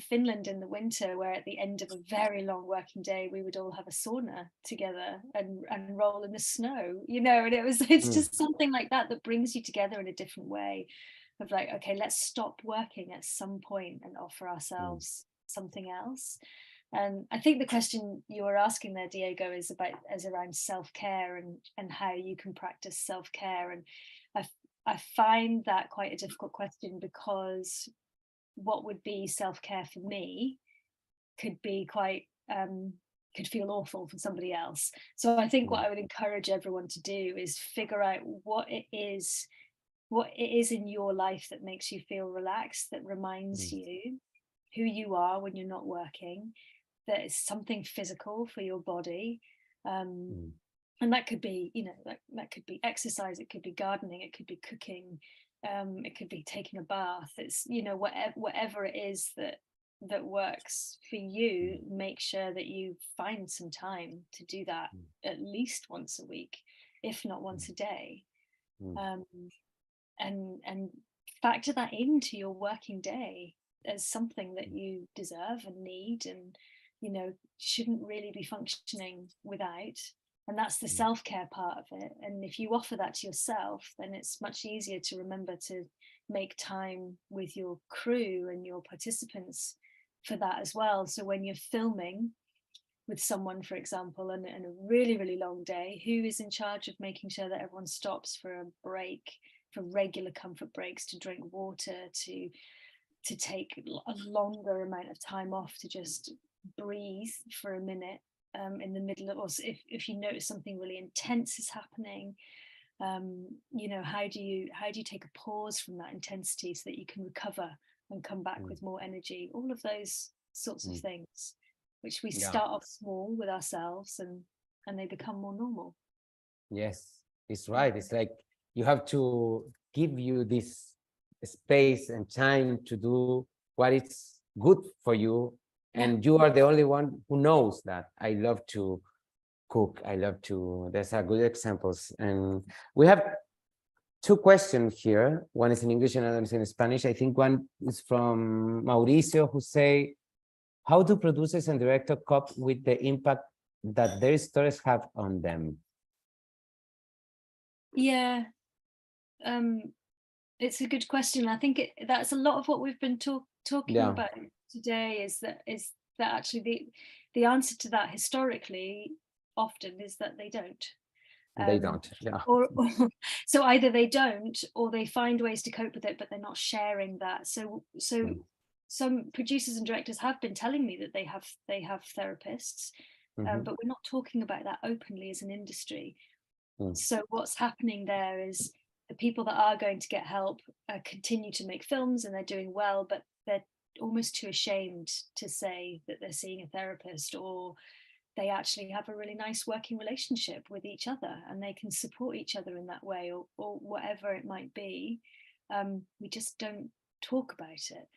Finland in the winter, where at the end of a very long working day we would all have a sauna together and roll in the snow, you know. And it's just something like that brings you together in a different way, of like, okay, let's stop working at some point and offer ourselves something else. And I think the question you were asking there, Diego, is around self-care and how you can practice self-care. And I find that quite a difficult question, because what would be self-care for me could be quite could feel awful for somebody else. So I think what I would encourage everyone to do is figure out what it is what it is in your life that makes you feel relaxed, that reminds you who you are when you're not working, that it's something physical for your body. And that could be, you know, that could be exercise, it could be gardening, it could be cooking, it could be taking a bath. It's, you know, whatever it is that works for you, make sure that you find some time to do that at least once a week, if not once a day. And factor that into your working day as something that you deserve and need, and, you know, shouldn't really be functioning without. And that's the self-care part of it. And if you offer that to yourself, then it's much easier to remember to make time with your crew and your participants for that as well. So when you're filming with someone, for example, and a really, really long day, who is in charge of making sure that everyone stops for a break, for regular comfort breaks, to drink water, to take a longer amount of time off, to just breathe for a minute in the middle of, or if you notice something really intense is happening, you know, how do you take a pause from that intensity so that you can recover and come back with more energy? All of those sorts of things, which we start off small with ourselves, and they become more normal. Yes, it's right. It's like you have to give you this space and time to do what is good for you. And you are the only one who knows that. I love to cook. I love to, there's a good examples. And we have two questions here. One is in English and another is in Spanish. I think one is from Mauricio, who say, how do producers and directors cope with the impact that their stories have on them? Yeah, it's a good question. I think that's a lot of what we've been talking about today, is that actually the answer to that historically often is that they don't. They don't, yeah. Or so either they don't, or they find ways to cope with it, but they're not sharing that. So some producers and directors have been telling me that they have therapists, but we're not talking about that openly as an industry. So what's happening there is the people that are going to get help continue to make films, and they're doing well, but they're almost too ashamed to say that they're seeing a therapist, or they actually have a really nice working relationship with each other and they can support each other in that way, or whatever it might be. We just don't talk about it.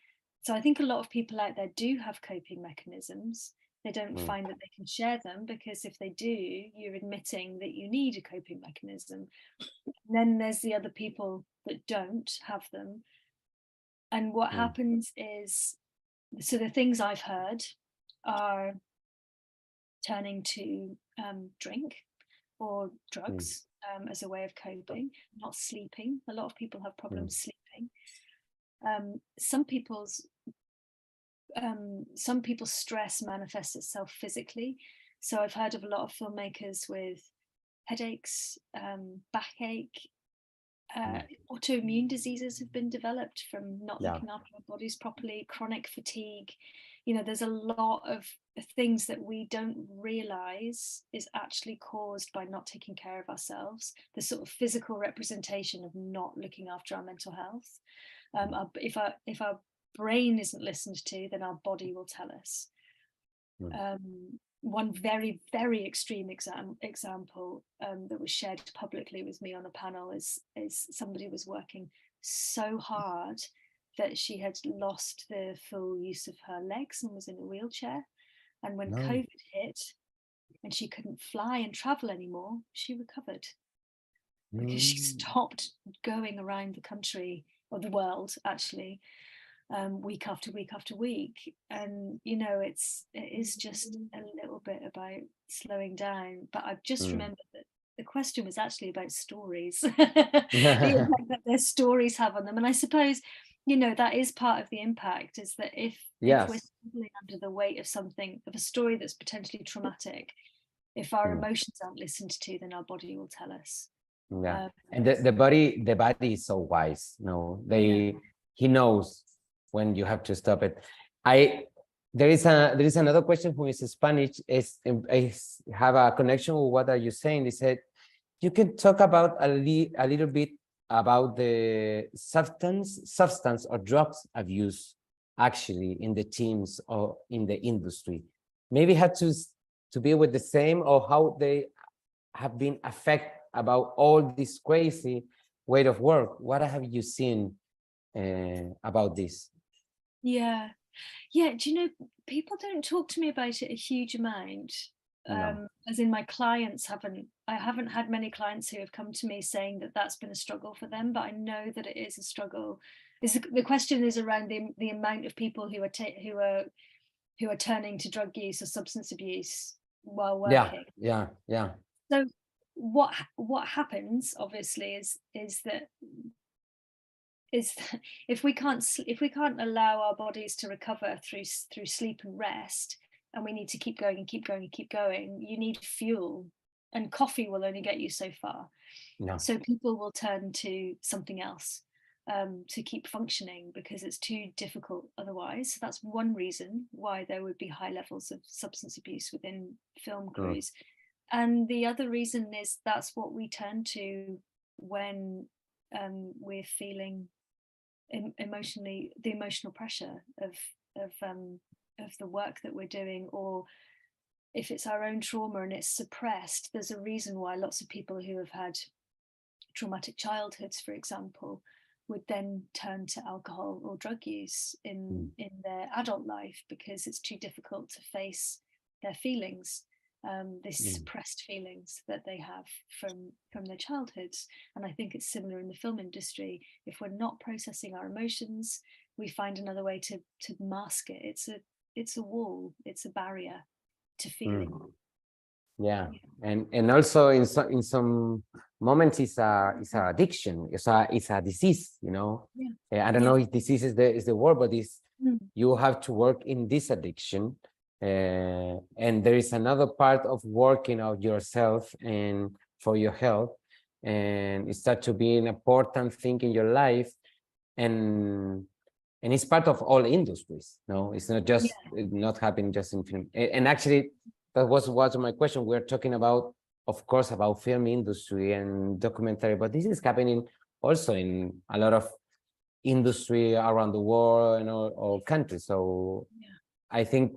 So I think a lot of people out there do have coping mechanisms. They don't find that they can share them, because if they do, you're admitting that you need a coping mechanism. And then there's the other people that don't have them. And what happens is, so the things I've heard are turning to drink or drugs as a way of coping, not sleeping. A lot of people have problems sleeping. Some people's stress manifests itself physically. So I've heard of a lot of filmmakers with headaches, backache, autoimmune diseases have been developed from not looking after our bodies properly, chronic fatigue. You know, there's a lot of things that we don't realize is actually caused by not taking care of ourselves, the sort of physical representation of not looking after our mental health. If our brain isn't listened to, then our body will tell us. One very, very extreme example that was shared publicly with me on a panel is somebody was working so hard that she had lost the full use of her legs and was in a wheelchair. And when COVID hit and she couldn't fly and travel anymore, she recovered because she stopped going around the country, or the world actually, week after week after week. And you know, it is just a little bit about slowing down. But I've just remembered that the question was actually about stories, the impact that their stories have on them. And I suppose, you know, that is part of the impact, is that if we're struggling under the weight of something, of a story that's potentially traumatic, if our emotions aren't listened to, then our body will tell us. And the body is so wise. He knows when you have to stop it. There is another question who is Spanish. I have a connection with what are you saying. They said, you can talk about a little bit about the substance or drugs abuse actually in the teams or in the industry. Maybe had to be with the same, or how they have been affected about all this crazy way of work. What have you seen about this? Yeah, do you know, people don't talk to me about it a huge amount. No. As in, my clients I haven't had many clients who have come to me saying that that's been a struggle for them, but I know that it is a struggle. The question is around the amount of people who are turning to drug use or substance abuse while working. Yeah. So what happens obviously is that if we can't allow our bodies to recover through sleep and rest, and we need to keep going and keep going and keep going, you need fuel, and coffee will only get you so far. No. So people will turn to something else to keep functioning, because it's too difficult otherwise. So that's one reason why there would be high levels of substance abuse within film crews. And the other reason is that's what we turn to when we're feeling emotionally, the emotional pressure of the work that we're doing, or if it's our own trauma and it's suppressed. There's a reason why lots of people who have had traumatic childhoods, for example, would then turn to alcohol or drug use in their adult life, because it's too difficult to face their feelings, these suppressed feelings that they have from their childhoods. And I think it's similar in the film industry. If we're not processing our emotions, we find another way to mask it. It's a wall, it's a barrier to feeling. Yeah, and also in some moments it's a addiction. It's a disease, you know. I don't know if disease is the word, but it's you have to work in this addiction, and there is another part of working out yourself and for your health, and it starts to be an important thing in your life, and it's part of all industries. No, it's not just not happening just in film. And actually, that was my question. We're talking about, of course, about film industry and documentary, but this is happening also in a lot of industry around the world and all countries. So I think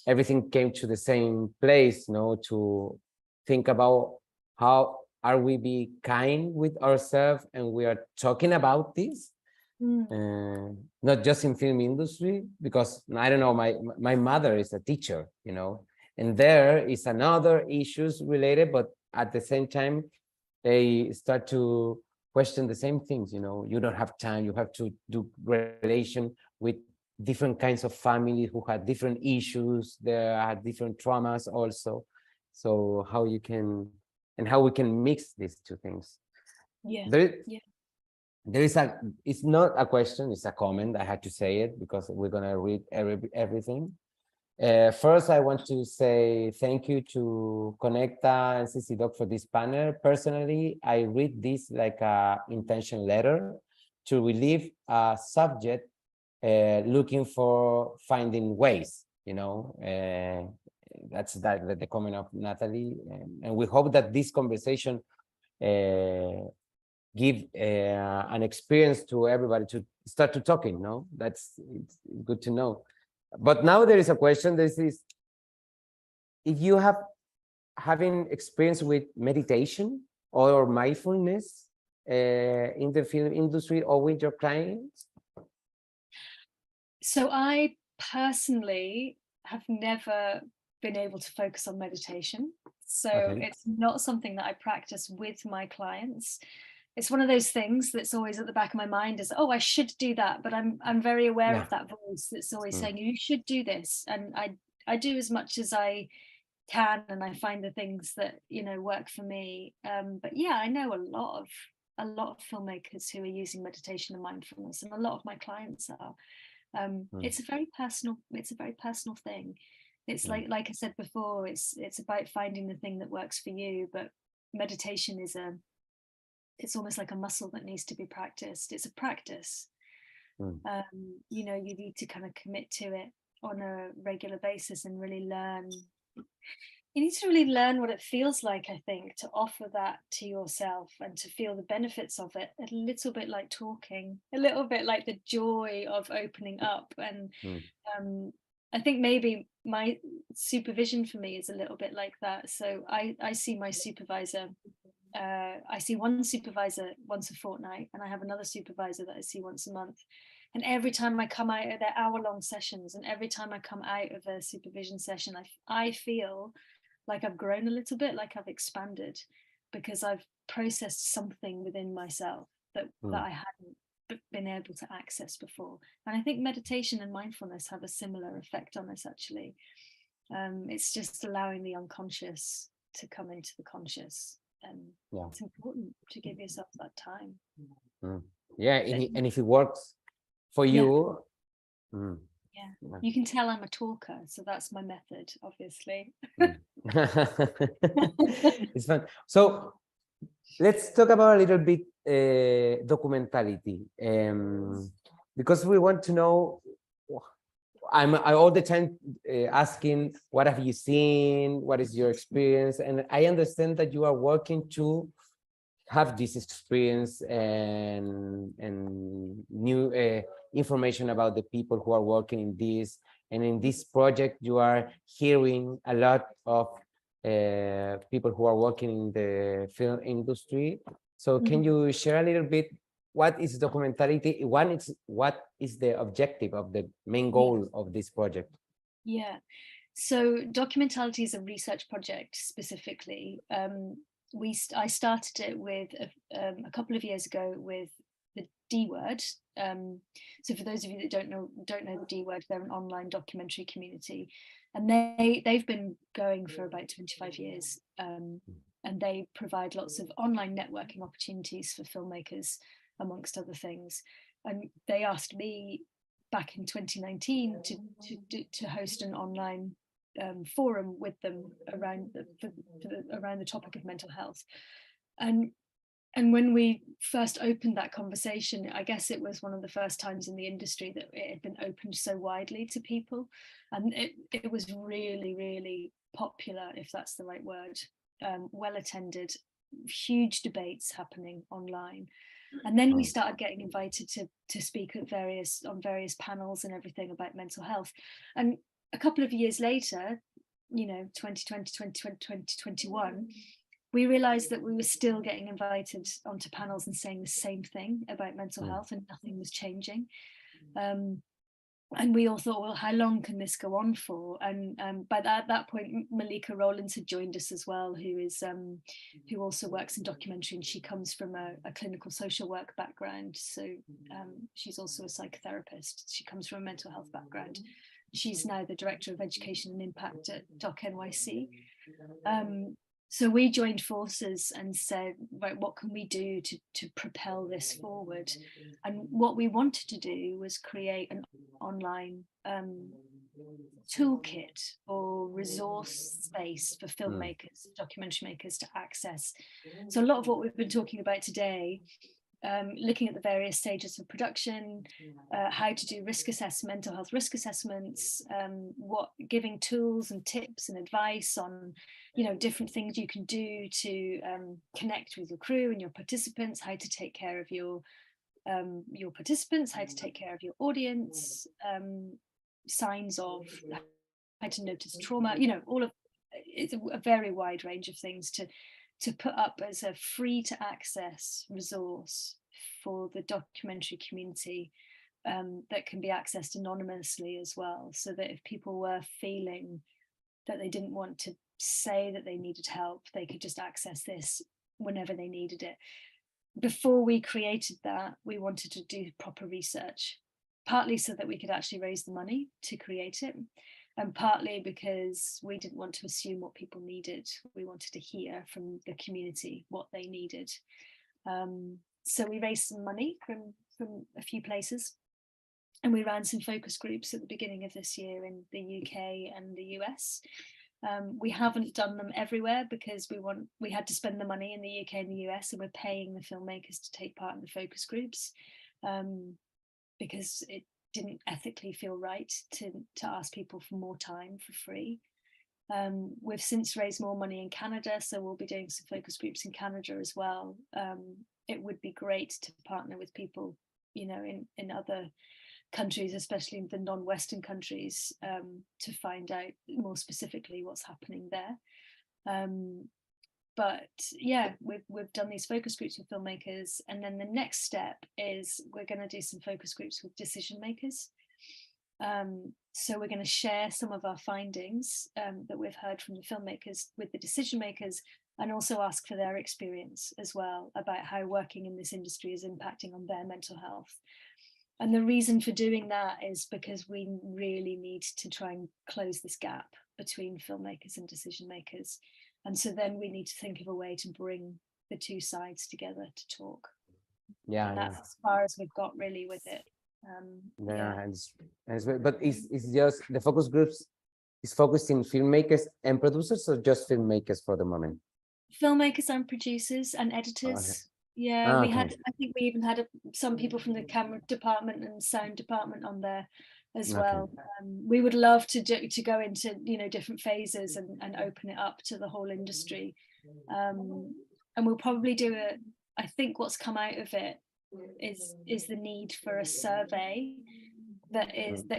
everything came to the same place, you know, to think about how are we be kind with ourselves, and we are talking about this. Not just in film industry, because I don't know, my mother is a teacher, you know, and there is another issues related, but at the same time they start to question the same things, you know. You don't have time, you have to do relation with different kinds of family who had different issues, there are different traumas also. So how you can, and how we can mix these two things. There is it's not a question, it's a comment. I had to say it because we're gonna read everything. First, I want to say thank you to Conecta and CCDoc for this panel. Personally, I read this like a intention letter to relieve a subject looking for finding ways, you know. That's the comment of Natalie, and we hope that this conversation give an experience to everybody to start to talking. No, it's good to know. But now there is a question. This is, if you have having experience with meditation or mindfulness in the film industry or with your clients. So I personally have never been able to focus on meditation. So it's not something that I practice with my clients. It's one of those things that's always at the back of my mind is, oh, I should do that. But I'm very aware of that voice that's always saying, you should do this. And I do as much as I can, and I find the things that, you know, work for me. But yeah, I know a lot of filmmakers who are using meditation and mindfulness, and a lot of my clients are. It's a very personal thing. It's like I said before, it's about finding the thing that works for you. But meditation it's almost like a muscle that needs to be practiced. It's a practice. You know, you need to kind of commit to it on a regular basis and really learn You need to really learn what it feels like, I think, to offer that to yourself and to feel the benefits of it. A little bit like talking, a little bit like the joy of opening up. And Mm, I think maybe my supervision for me is a little bit like that. So I see my supervisor. I see one supervisor once a fortnight, and I have another supervisor that I see once a month. And every time I come out of their hour-long sessions, and every time I come out of a supervision session, I feel like I've grown a little bit, like I've expanded, because I've processed something within myself that mm. I hadn't been able to access before. And I think meditation and mindfulness have a similar effect on us, actually. It's just allowing the unconscious to come into the conscious. Yeah. It's important to give yourself that time. Mm. Yeah, But and if it works for yeah, you, mm, yeah, yeah. you can tell I'm a talker, so that's my method, obviously. Mm. It's fun. So let's talk about a little bit documentality, because we want to know. I all the time asking, what have you seen? What is your experience? And I understand that you are working to have this experience and new information about the people who are working in this. And in this project, you are hearing a lot of people who are working in the film industry. So can you share a little bit, what is documentality? What is the objective of the main goal of this project? Yeah. So documentality is a research project specifically. I started it with a couple of years ago with the D Word. So for those of you that don't know the D Word, they're an online documentary community, and they've been going for about 25 years. And they provide lots of online networking opportunities for filmmakers, amongst other things. And they asked me back in 2019 to host an online forum with them around around the topic of mental health. And when we first opened that conversation, I guess it was one of the first times in the industry that it had been opened so widely to people, and it was really, really popular, if that's the right word. Well attended, huge debates happening online. And then we started getting invited to speak at on various panels and everything about mental health. And a couple of years later, 2020, 2021, we realized that we were still getting invited onto panels and saying the same thing about mental health, and nothing was changing. And we all thought, well, how long can this go on for? And by that point, Malika Rowlands had joined us as well, who also works in documentary, and she comes from a clinical social work background. So she's also a psychotherapist. She comes from a mental health background. She's now the Director of Education and Impact at Doc NYC. So we joined forces and said, right, what can we do to propel this forward? And what we wanted to do was create an online toolkit or resource space for filmmakers, documentary makers to access. So a lot of what we've been talking about today, looking at the various stages of production, how to do mental health risk assessments, giving tools and tips and advice on, different things you can do to connect with your crew and your participants, how to take care of your participants, how to take care of your audience, signs of how to notice trauma, it's a very wide range of things to put up as a free to access resource for the documentary community, that can be accessed anonymously as well, so that if people were feeling that they didn't want to say that they needed help, they could just access this whenever they needed it. Before we created that, we wanted to do proper research, partly so that we could actually raise the money to create it, and partly because we didn't want to assume what people needed. We wanted to hear from the community what they needed. So we raised some money from a few places, and we ran some focus groups at the beginning of this year in the UK and the US. We haven't done them everywhere because we had to spend the money in the UK and the US, and we're paying the filmmakers to take part in the focus groups, because it didn't ethically feel right to ask people for more time for free. We've since raised more money in Canada, so we'll be doing some focus groups in Canada as well. It would be great to partner with people, you know, in other countries, especially in the non-Western countries, to find out more specifically what's happening there. But yeah, we've done these focus groups with filmmakers, and then the next step is we're going to do some focus groups with decision makers. So we're going to share some of our findings that we've heard from the filmmakers with the decision makers, and also ask for their experience as well about how working in this industry is impacting on their mental health. And the reason for doing that is because we really need to try and close this gap between filmmakers and decision makers. And so then we need to think of a way to bring the two sides together to talk. Yeah, and that's as far as we've got really with it. But it's just the focus groups is focused in filmmakers and producers, or just filmmakers for the moment? Filmmakers and producers and editors. Okay. Yeah, we Okay. had, I think we even had some people from the camera department and sound department on there as well. We would love to go into, you know, different phases and open it up to the whole industry. And we'll probably do it. I think what's come out of it is the need for a survey that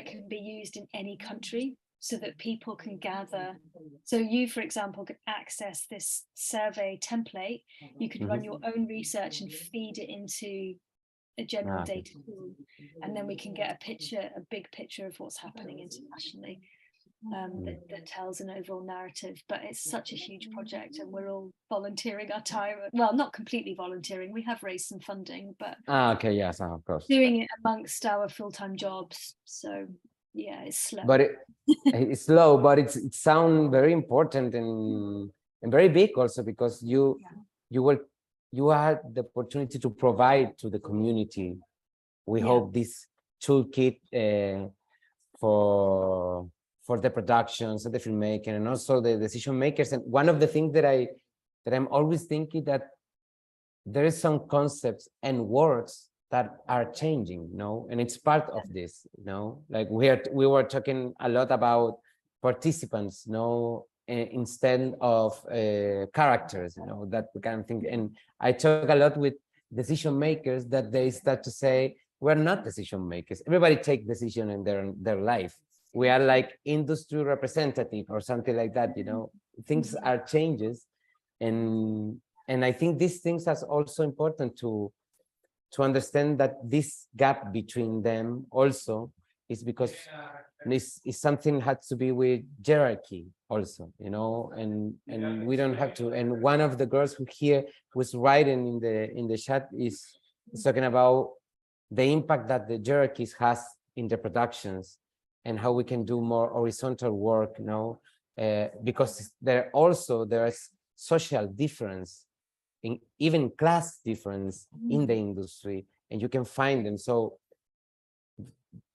can be used in any country, so that people can gather. So you, for example, could access this survey template. You could run your own research and feed it into a general data pool, and then we can get a big picture of what's happening internationally, that tells an overall narrative. But it's such a huge project, and we're all volunteering our time. Well, not completely volunteering, we have raised some funding, but Okay, yes, of course. doing it amongst our full-time jobs. So yeah, it's slow. But it's slow, but it sounds very important and very big also, because you had the opportunity to provide to the community. We hope this toolkit for the productions and the filmmaking and also the decision makers. And one of the things that I'm always thinking, that there is some concepts and words that are changing, you know, and it's part of this, you know, like we were talking a lot about participants, you know, instead of characters, you know, that kind of thing. And I talk a lot with decision makers that they start to say, we're not decision makers. Everybody take decision in their life. We are like industry representative or something like that, you know. Things are changes, and I think these things are also important to understand, that this gap between them also is because this is something has to be with hierarchy also, you know, and we don't have to. And one of the girls who was writing in the chat is talking about the impact that the hierarchies has in the productions, and how we can do more horizontal work, you know, because there's social difference, in even class difference in the industry, and you can find them. So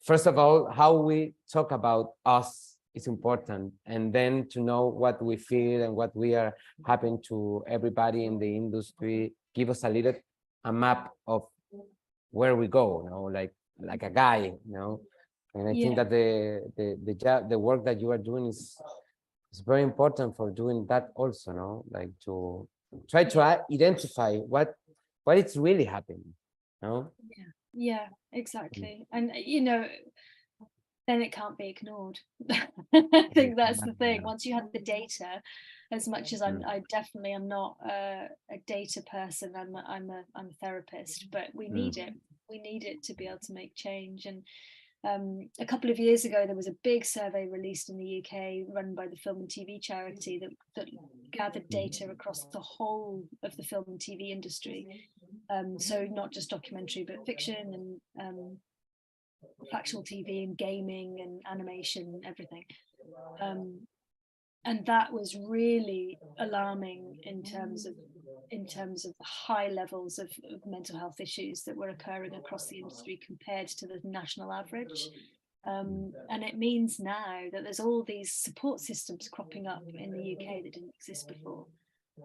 first of all, how we talk about us is important, and then to know what we feel and what we are happening to everybody in the industry, give us a map of where we go, you know, like a guide, you know. And I think that the work that you are doing is very important for doing that also, no? Like to try to identify what is really happening, no? Yeah, exactly. And you know, then it can't be ignored. I think that's the thing. Once you have the data, as much as I definitely am not a data person, I'm a therapist, but we need it. We need it to be able to make change. And a couple of years ago, there was a big survey released in the UK run by the Film and TV charity that gathered data across the whole of the film and TV industry. So not just documentary, but fiction and factual TV and gaming and animation and everything. And that was really alarming in terms of the high levels of mental health issues that were occurring across the industry compared to the national average. And it means now that there's all these support systems cropping up in the UK that didn't exist before,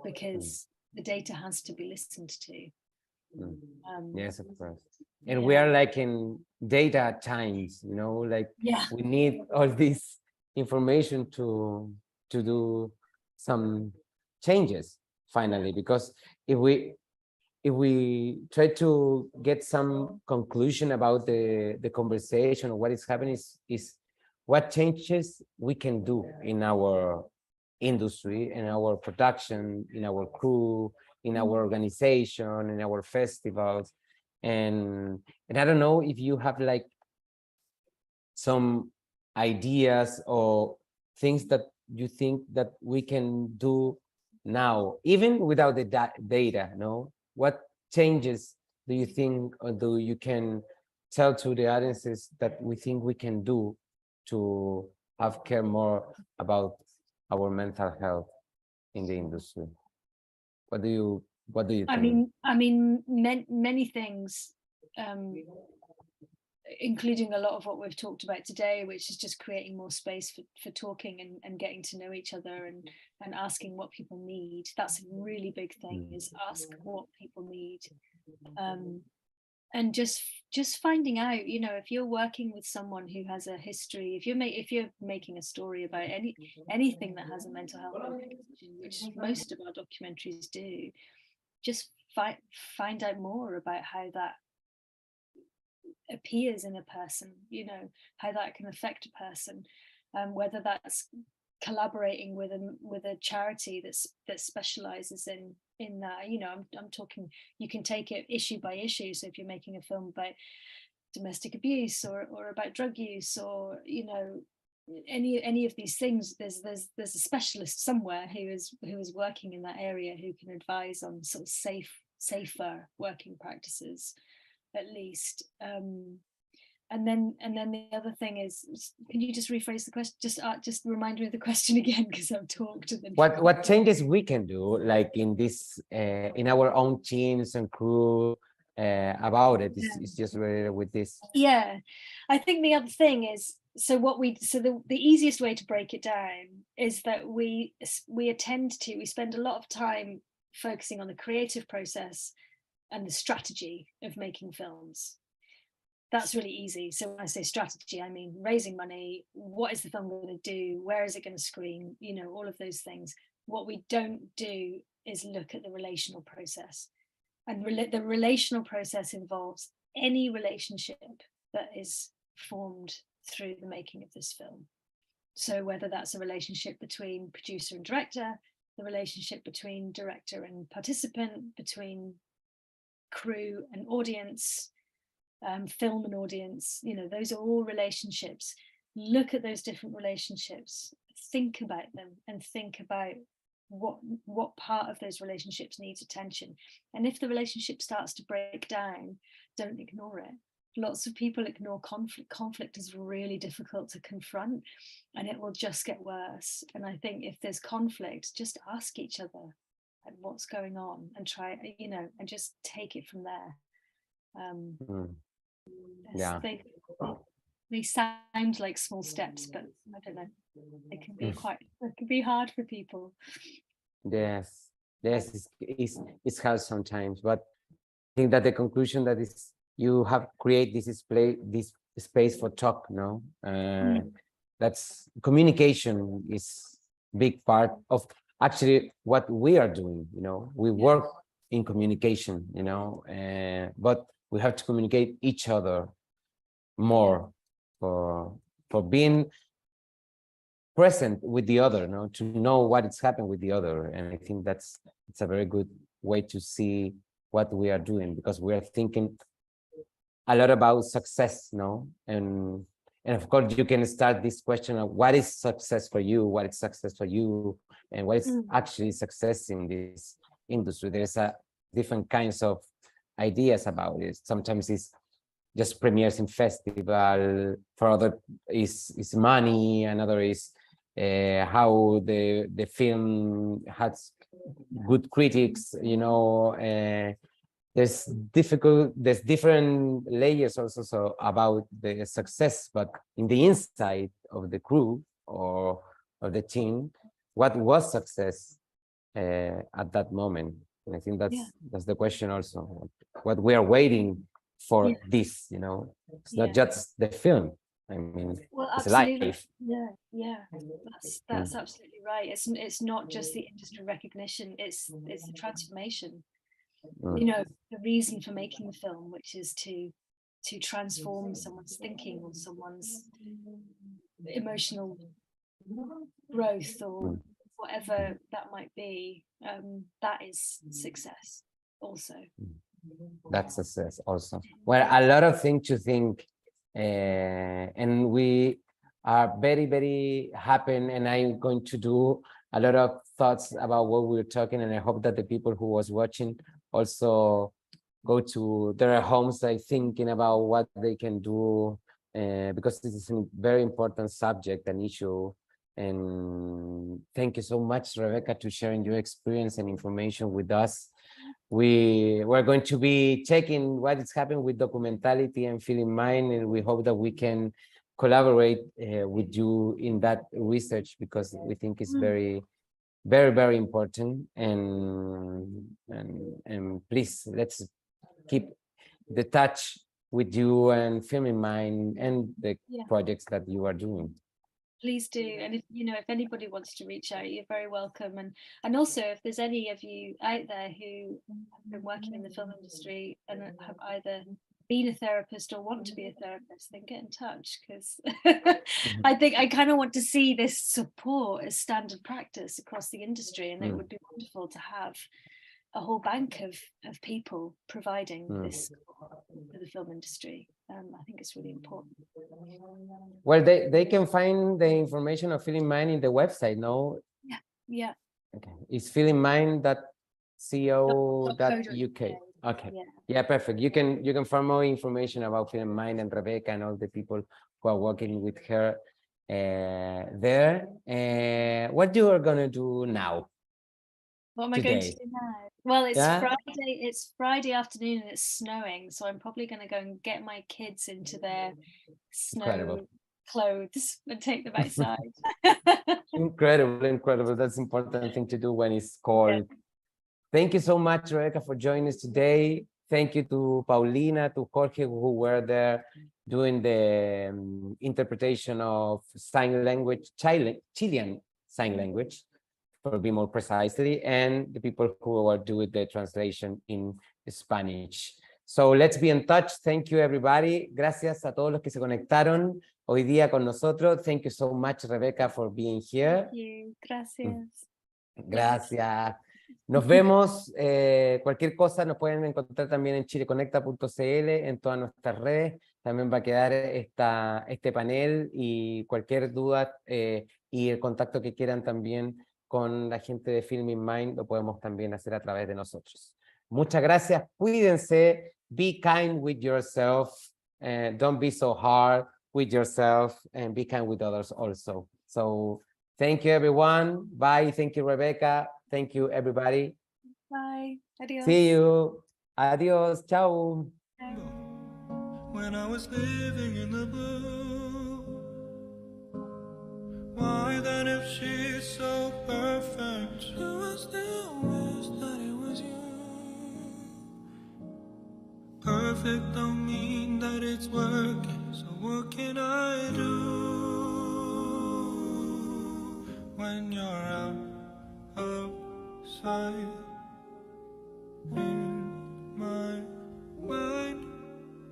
because the data has to be listened to. Yes, of course. And we are like in data times, you know, like we need all this information to to do some changes finally, because if we try to get some conclusion about the conversation or what is happening is what changes we can do in our industry, in our production, in our crew, in our organization, in our festivals. And I don't know if you have like some ideas or things that you think that we can do now, even without the data, no? What changes do you think, or do you can tell to the audiences that we think we can do to have care more about our mental health in the industry? What do you think? I mean, many things, including a lot of what we've talked about today, which is just creating more space for talking and getting to know each other and asking what people need. That's a really big thing, is ask what people need. And just finding out, you know, if you're working with someone who has a history, if you're making a story about anything that has a mental health implication, which most of our documentaries do, just find out more about how that appears in a person, you know, how that can affect a person, whether that's collaborating with a charity that specializes in that. You know, I'm talking, you can take it issue by issue. So if you're making a film about domestic abuse or about drug use, or, you know, any of these things, there's a specialist somewhere who is working in that area, who can advise on sort of safer working practices, at least. And then the other thing is, can you just rephrase the question? Just remind me of the question again, because I've talked to them. What changes we can do, like in this, in our own teams and crew, about it? It's just related with this. Yeah, I think the other thing is, the easiest way to break it down is that we spend a lot of time focusing on the creative process and the strategy of making films. That's really easy. So when I say strategy, I mean raising money. What is the film going to do? Where is it going to screen? You know, all of those things. What we don't do is look at the relational process. And the relational process involves any relationship that is formed through the making of this film. So whether that's a relationship between producer and director, the relationship between director and participant, between crew and audience, film and audience, you know, those are all relationships. Look at those different relationships, think about them, and think about what part of those relationships needs attention. And if the relationship starts to break down, don't ignore it. Lots of people ignore conflict. Conflict is really difficult to confront, and it will just get worse. And I think if there's conflict, just ask each other what's going on, and try, you know, and just take it from there. Yeah, they sound like small steps, but I don't know, it can be hard for people. yes, it's hard sometimes, but I think that the conclusion that is, you have create this space for talk, no? That's communication is big part of actually what we are doing, you know. We work in communication, you know, but we have to communicate each other more for being present with the other, no, to know what is happening with the other. And I think it's a very good way to see what we are doing, because we are thinking a lot about success, no? And of course you can start this question of what is success for you, what is success for you, and what is actually success in this industry. There's a different kinds of ideas about it. Sometimes it's just premieres in festival, for other is money, another is how the film has good critics, you know. There's different layers also so about the success, but in the inside of the crew or of the team, what was success at that moment? And I think that's the question also. What we are waiting for this, you know, it's not just the film, I mean, Well, it's absolutely. life. Yeah. That's absolutely right. It's not just the industry recognition, it's the transformation. Mm. You know, the reason for making the film, which is to transform someone's thinking or someone's emotional growth or Mm. whatever that might be. That is success also. That's success also. Well, a lot of things to think, and we are very, very happy, and I'm going to do a lot of thoughts about what we're talking, and I hope that the people who was watching also go to their homes, like thinking about what they can do, because this is a very important subject and issue. And thank you so much, Rebecca, to sharing your experience and information with us. We're going to be checking what is happening with Documentality and Film in Mind, and we hope that we can collaborate with you in that research, because we think it's very, very important. And please, let's keep the touch with you and Film in Mind and the projects that you are doing. Please do. And if anybody wants to reach out, you're very welcome. And also, if there's any of you out there who have been working in the film industry and have either been a therapist or want to be a therapist, then get in touch, because I think I kind of want to see this support as standard practice across the industry, and it would be wonderful to have a whole bank of people providing this for the film industry. I think it's really important. Well, they can find the information of Film in Mind in the website, no? Yeah. Okay, it's filminmind.co.uk. Okay. Yeah, perfect. You can find more information about Film in Mind and Rebecca and all the people who are working with her there. What you are gonna do now? What am I going to do now? Well, it's Friday. It's Friday afternoon and it's snowing, so I'm probably going to go and get my kids into their snow clothes and take them outside. Incredible. That's an important thing to do when it's cold. Yeah. Thank you so much, Rebecca, for joining us today. Thank you to Paulina, to Jorge, who were there doing the interpretation of sign language, Chilean sign language, for be more precisely, and the people who are doing the translation in Spanish. So let's be in touch. Thank you, everybody. Gracias a todos los que se conectaron hoy día con nosotros. Thank you so much, Rebecca, for being here. Thank you. Gracias. Gracias. Nos vemos. Cualquier cosa nos pueden encontrar también en chileconecta.cl, en todas nuestras redes. También va a quedar este panel, y cualquier duda y el contacto que quieran también con la gente de Film in Mind lo podemos también hacer a través de nosotros. Muchas gracias. Cuídense. Be kind with yourself. Don't be so hard with yourself, and be kind with others also. So thank you, everyone. Bye. Thank you, Rebecca. Thank you, everybody. Bye. Adios. See you. Adios. Ciao. When I was living in the blue, why then, if she's so perfect, do I still wish that it was you? Perfect don't mean that it's working, so what can I do when you're outside in my mind?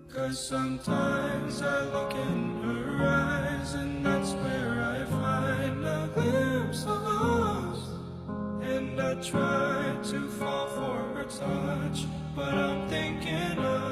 'Cause sometimes I look in her eyes, and that's where I find a glimpse of us. And I try to fall for her touch, but I'm thinking of